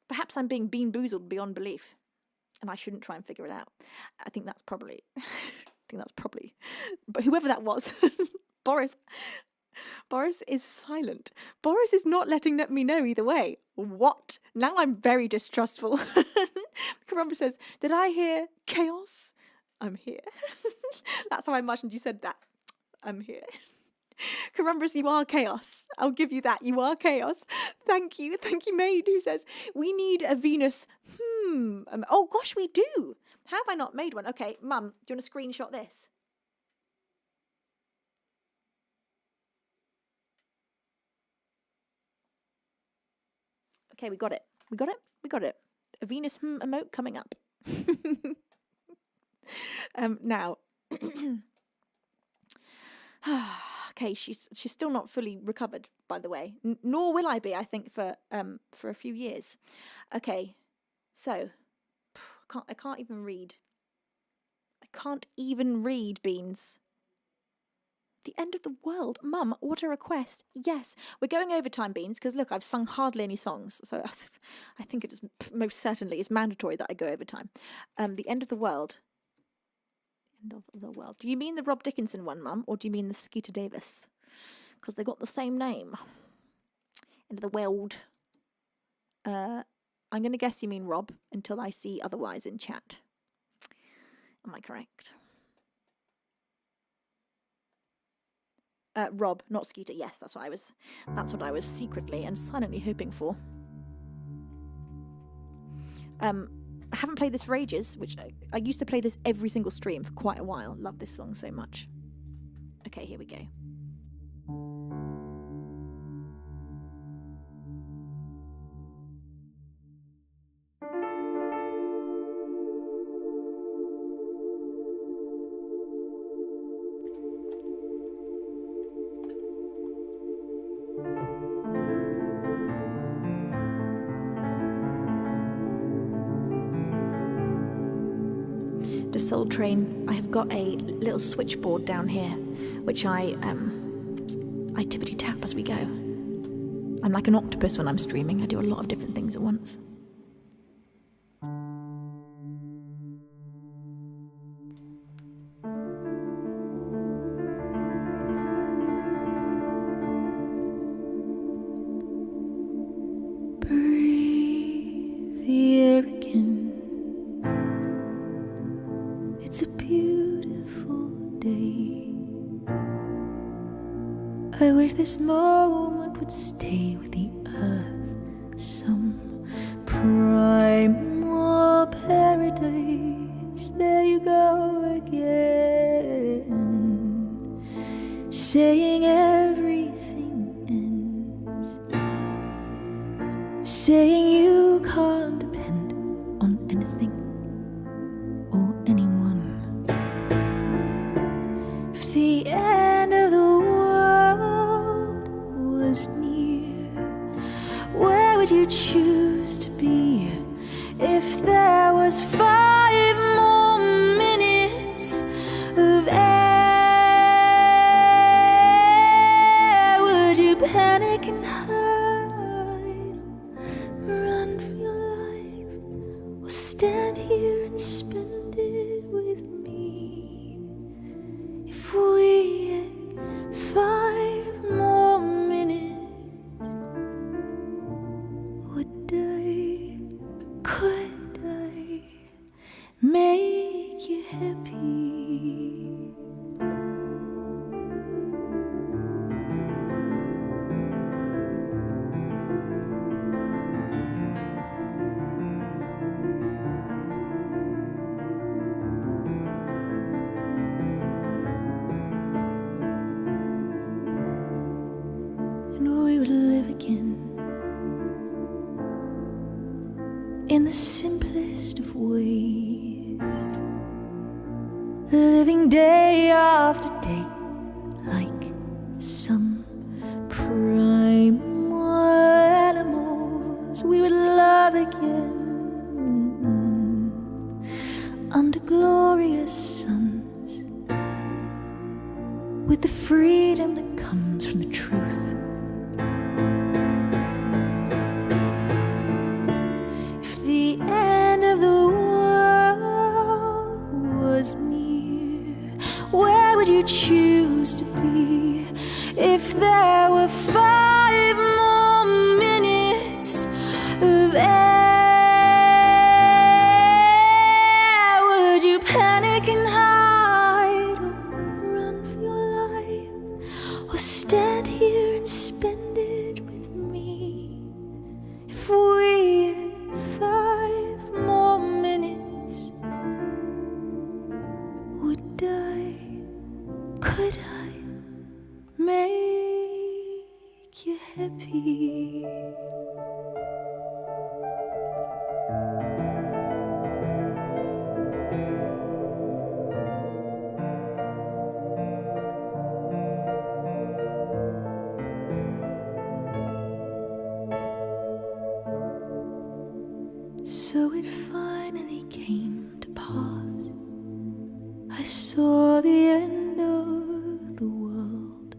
Perhaps I'm being bean-boozled beyond belief. And I shouldn't try and figure it out. I think that's probably, but whoever that was, Boris is silent. Boris is not letting me know either way. What? Now I'm very distrustful. Karamba says, did I hear chaos? I'm here. That's how I imagined you said that. I'm here. Carumbras, you are chaos. I'll give you that. You are chaos. Thank you. Thank you, Maid, who says, we need a Venus. Oh, gosh, we do. How have I not made one? Okay, Mum, do you want to screenshot this? Okay, we got it. We got it. We got it. A Venus emote coming up. Now. Okay, she's still not fully recovered, by the way. Nor will I be, I think, for a few years. Okay, so I can't even read. I can't even read, Beans. The end of the world, Mum. What a request! Yes, we're going overtime, Beans. Because look, I've sung hardly any songs, so I think it is most certainly is mandatory that I go overtime. The end of the world. End of the world. Do you mean the Rob Dickinson one, Mum, or do you mean the Skeeter Davis? Because they got the same name. End of the world. I'm going to guess you mean Rob until I see otherwise in chat. Am I correct? Rob, not Skeeter. Yes, that's what I was secretly and silently hoping for. I haven't played this for ages, which I used to play this every single stream for quite a while. Love this song so much. Okay, here we go. The Soul Train. I have got a little switchboard down here, which I tippity tap as we go. I'm like an octopus when I'm streaming. I do a lot of different things at once. Breathe the air again. It's a beautiful day. I wish this moment would stay with the earth. Some primal paradise. There you go again, saying everything ends, saying you can't depend on anything. would you choose to be if there was 5 more minutes of air? Would you panic and hide, run for your life, or stand here and spend it with me? If we had 5 more minutes, could I make you happy? And we would live again in the simplest of ways, living day after day like some primal animals. We would love again under glorious suns, with the freedom that comes from the truth. The end of the world was near, where would you choose to be if there were 5 more minutes of air? Would you panic and hide, or run for your life, or stand here and spend it with me? If we had 5 more minutes, could I make you happy? So it finally came to pass. I saw the end of the world.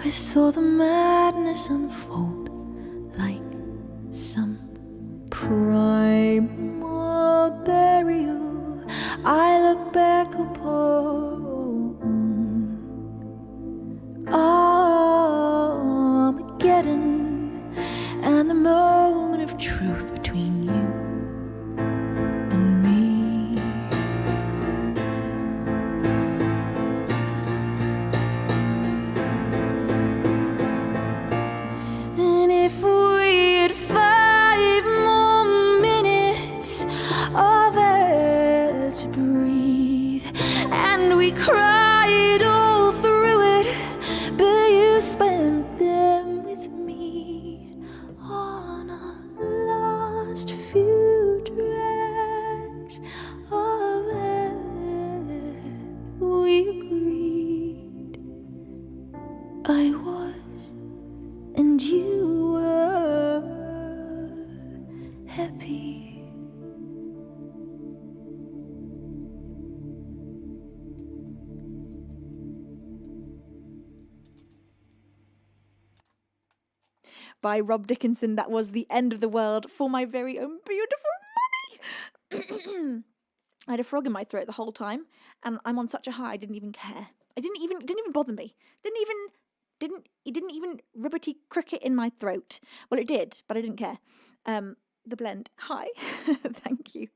I saw the madness unfold like some primal burial. I look back upon Armageddon and the moment of truth between you and me. And if we had 5 more minutes of air to breathe, and we cried all through it, but you spent them with me on our last few tracks of air. We agreed I was and you were happy. By Rob Dickinson. That was The End of the World for my very own beautiful mummy. I had a frog in my throat the whole time, and I'm on such a high I didn't even care. It didn't even bother me. It didn't even ribbity cricket in my throat. Well, it did, but I didn't care. The blend. Hi. Thank you.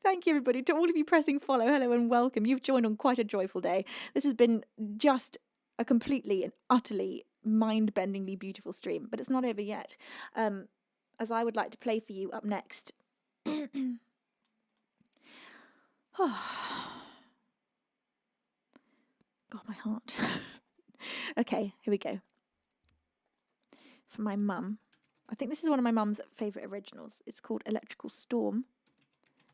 Thank you, everybody. To all of you pressing follow, hello and welcome. You've joined on quite a joyful day. This has been just a completely and utterly mind-bendingly beautiful stream, but it's not over yet, as I would like to play for you up next. God, my heart. Okay, here we go. For my mum. I think this is one of my mum's favourite originals. It's called Electrical Storm,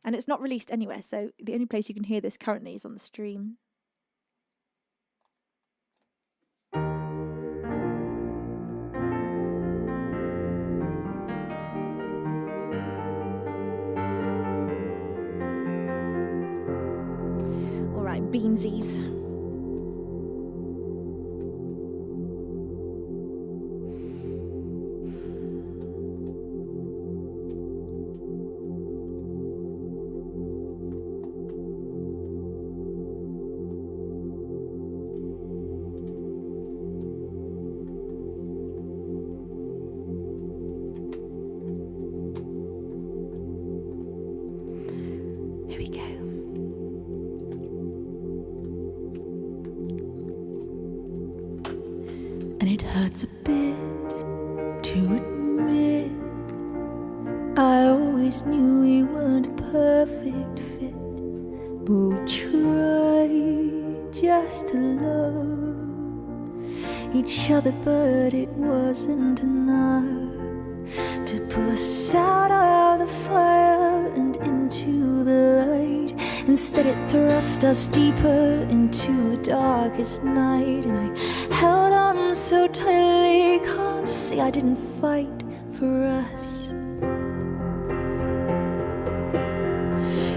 and it's not released anywhere, so the only place you can hear this currently is on the stream. beansies. Here we go. And it hurts a bit to admit I always knew we weren't a perfect fit, but we tried just to love each other, but it wasn't enough to pull us out of the fire and into the light. Instead it thrust us deeper into the darkest night, and I held on so tightly, can't say I didn't fight for us.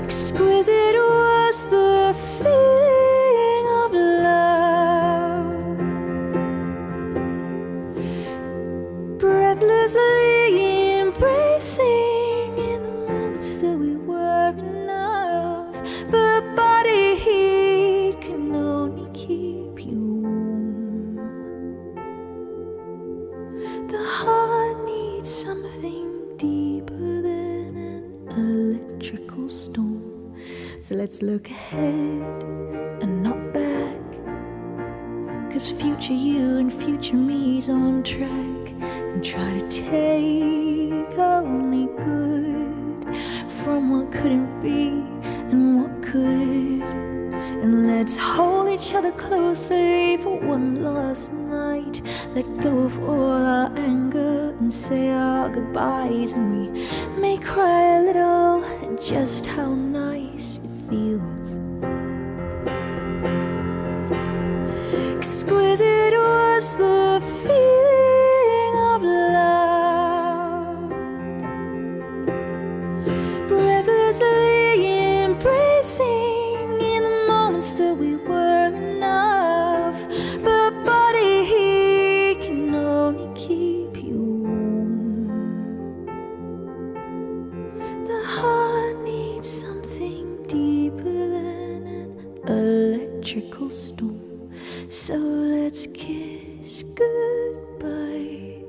Exquisite was the feeling of love, breathlessly embracing in the moments that we were enough. But body heat can only keep you warm. The heart needs something deeper than an electrical storm. So let's look ahead and not back, 'cause future you and future me's on track. And try to take only good from what couldn't be and what could. And let's hold each other closely for one last night. Let go of all our anger and say our goodbyes. And we may cry a little at just how nice it feels. Exquisite was the feeling of love, breathlessly embracing in the moments that we were enough. But body heat can only keep you warm. The heart needs something deeper than an electrical storm. So let's kiss goodbye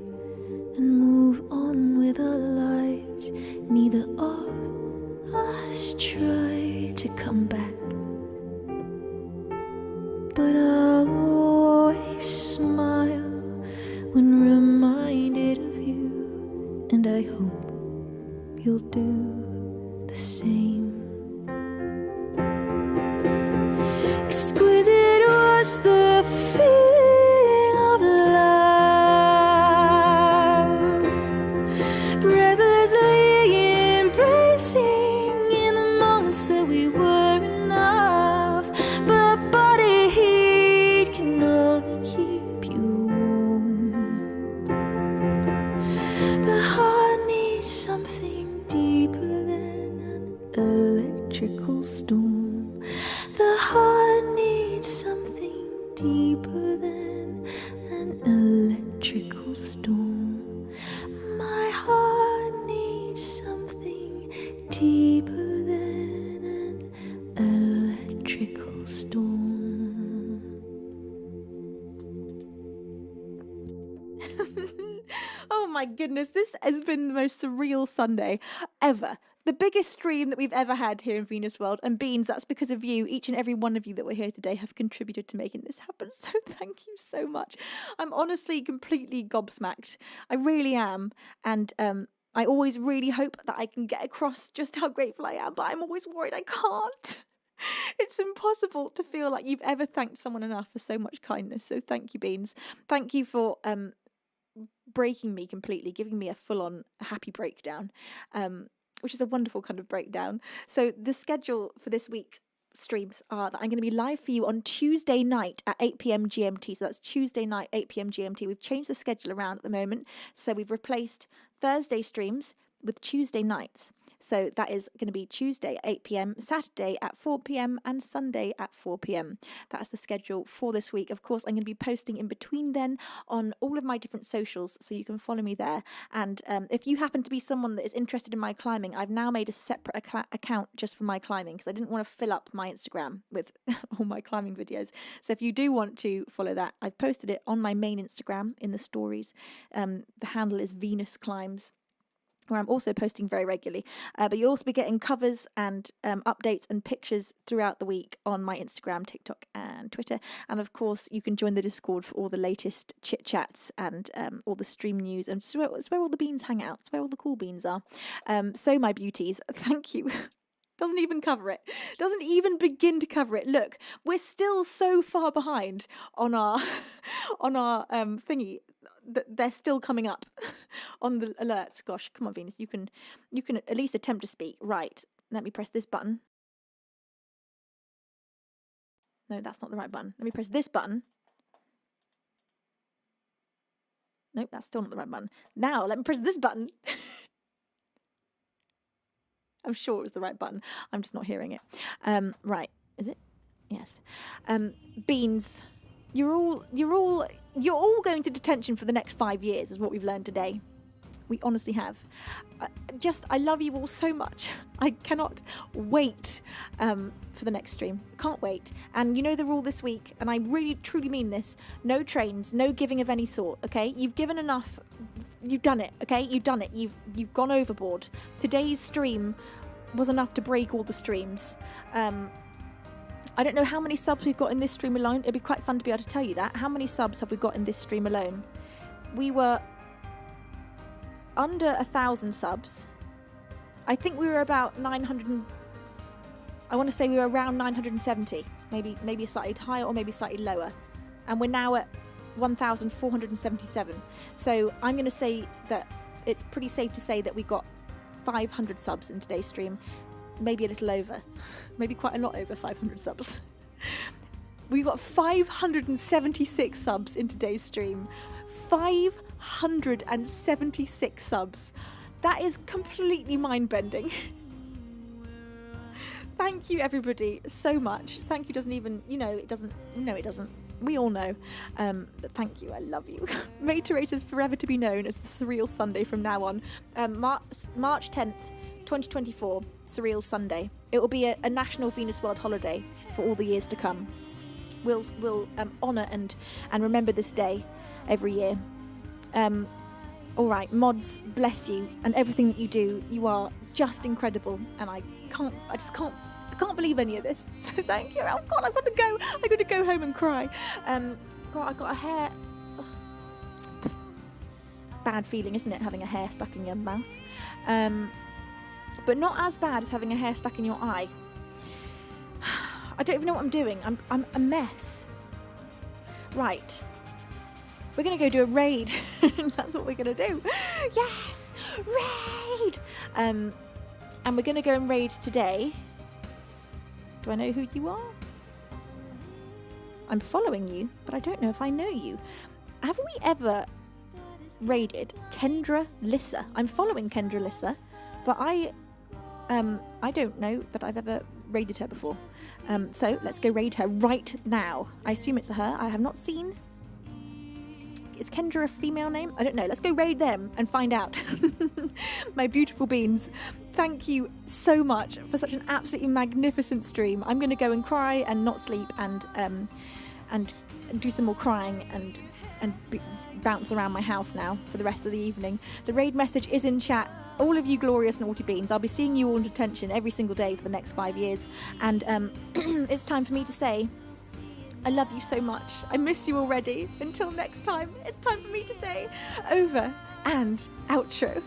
and move on with our lives. Neither of us try to come back, but I'll always smile when reminded of you, and I hope you'll do the same. Exquisite was the feeling of love, breathlessly embracing in the moments that we were enough. But body heat can only keep you warm. The heart needs something deeper than an electrical storm. The heart needs something deeper than an electrical storm. My heart needs something deeper than an electrical storm. Oh my goodness, this has been the most surreal Sunday ever. The biggest stream that we've ever had here in Venus World. And Beans, that's because of you. Each and every one of you that were here today have contributed to making this happen. So thank you so much. I'm honestly completely gobsmacked. I really am. And I always really hope that I can get across just how grateful I am. But I'm always worried I can't. It's impossible to feel like you've ever thanked someone enough for so much kindness. So thank you, Beans. Thank you for breaking me completely, giving me a full-on happy breakdown. Which is a wonderful kind of breakdown. So the schedule for this week's streams are that I'm going to be live for you on Tuesday night at 8 p.m. GMT. So that's Tuesday night, 8 p.m. GMT. We've changed the schedule around at the moment. So we've replaced Thursday streams with Tuesday nights. So that is going to be Tuesday at 8 p.m, Saturday at 4 p.m, and Sunday at 4 p.m. That's the schedule for this week. Of course, I'm going to be posting in between then on all of my different socials, so you can follow me there. And if you happen to be someone that is interested in my climbing, I've now made a separate account just for my climbing, because I didn't want to fill up my Instagram with all my climbing videos. So if you do want to follow that, I've posted it on my main Instagram in the stories. The handle is Venus Climbs, where I'm also posting very regularly. But you'll also be getting covers and updates and pictures throughout the week on my Instagram, TikTok and Twitter. And of course, you can join the Discord for all the latest chit chats and all the stream news. And it's where all the beans hang out. It's where all the cool beans are. So my beauties, thank you. Doesn't even cover it. Doesn't even begin to cover it. Look, we're still so far behind on our thingy. They're still coming up on the alerts. Gosh, come on, Venus. You can at least attempt to speak. Right. Let me press this button. No, that's not the right button. Let me press this button. Nope, that's still not the right button. Now, let me press this button. I'm sure it was the right button. I'm just not hearing it. Right. Is it? Yes. Beans. You're all going to detention for the next 5 years, is what we've learned today. We honestly have. I love you all so much. I cannot wait for the next stream. Can't wait. And you know the rule this week, and I really truly mean this: no trains, no giving of any sort. Okay, you've given enough. You've done it. Okay, you've done it. You've gone overboard. Today's stream was enough to break all the streams. I don't know how many subs we've got in this stream alone. It'd be quite fun to be able to tell you that. How many subs have we got in this stream alone? We were under 1,000 subs. I think we were about 900. I want to say we were around 970. Maybe slightly higher or maybe slightly lower. And we're now at 1,477. So I'm going to say that it's pretty safe to say that we got 500 subs in today's stream. Maybe a little over. Maybe quite a lot over 500 subs. We got 576 subs in today's stream. 576 subs. That is completely mind-bending. Thank you, everybody, so much. Thank you doesn't even, it doesn't. No, it doesn't. We all know. But thank you. I love you. Materate is forever to be known as the Surreal Sunday from now on. March 10th. 2024, Surreal Sunday. It will be a national Venus World holiday for all the years to come. We'll honour and remember this day every year. All right, mods, bless you and everything that you do. You are just incredible, and I can't believe any of this. Thank you. Oh God, I've got to go home and cry. God, I got a hair. Bad feeling, isn't it, having a hair stuck in your mouth? But not as bad as having a hair stuck in your eye. I don't even know what I'm doing. I'm a mess. Right. We're going to go do a raid. That's what we're going to do. Yes! Raid! And we're going to go and raid today. Do I know who you are? I'm following you, but I don't know if I know you. Have we ever raided Kendra Lissa? I'm following Kendra Lissa, but I don't know that I've ever raided her before. So let's go raid her right now. I assume it's a her. I have not seen. Is Kendra a female name? I don't know. Let's go raid them and find out. My beautiful beans. Thank you so much for such an absolutely magnificent stream. I'm going to go and cry and not sleep and do some more crying and bounce around my house now for the rest of the evening. The raid message is in chat. All of you glorious naughty beans, I'll be seeing you all in detention every single day for the next 5 years. And it's time for me to say, I love you so much. I miss you already. Until next time, it's time for me to say over and outro.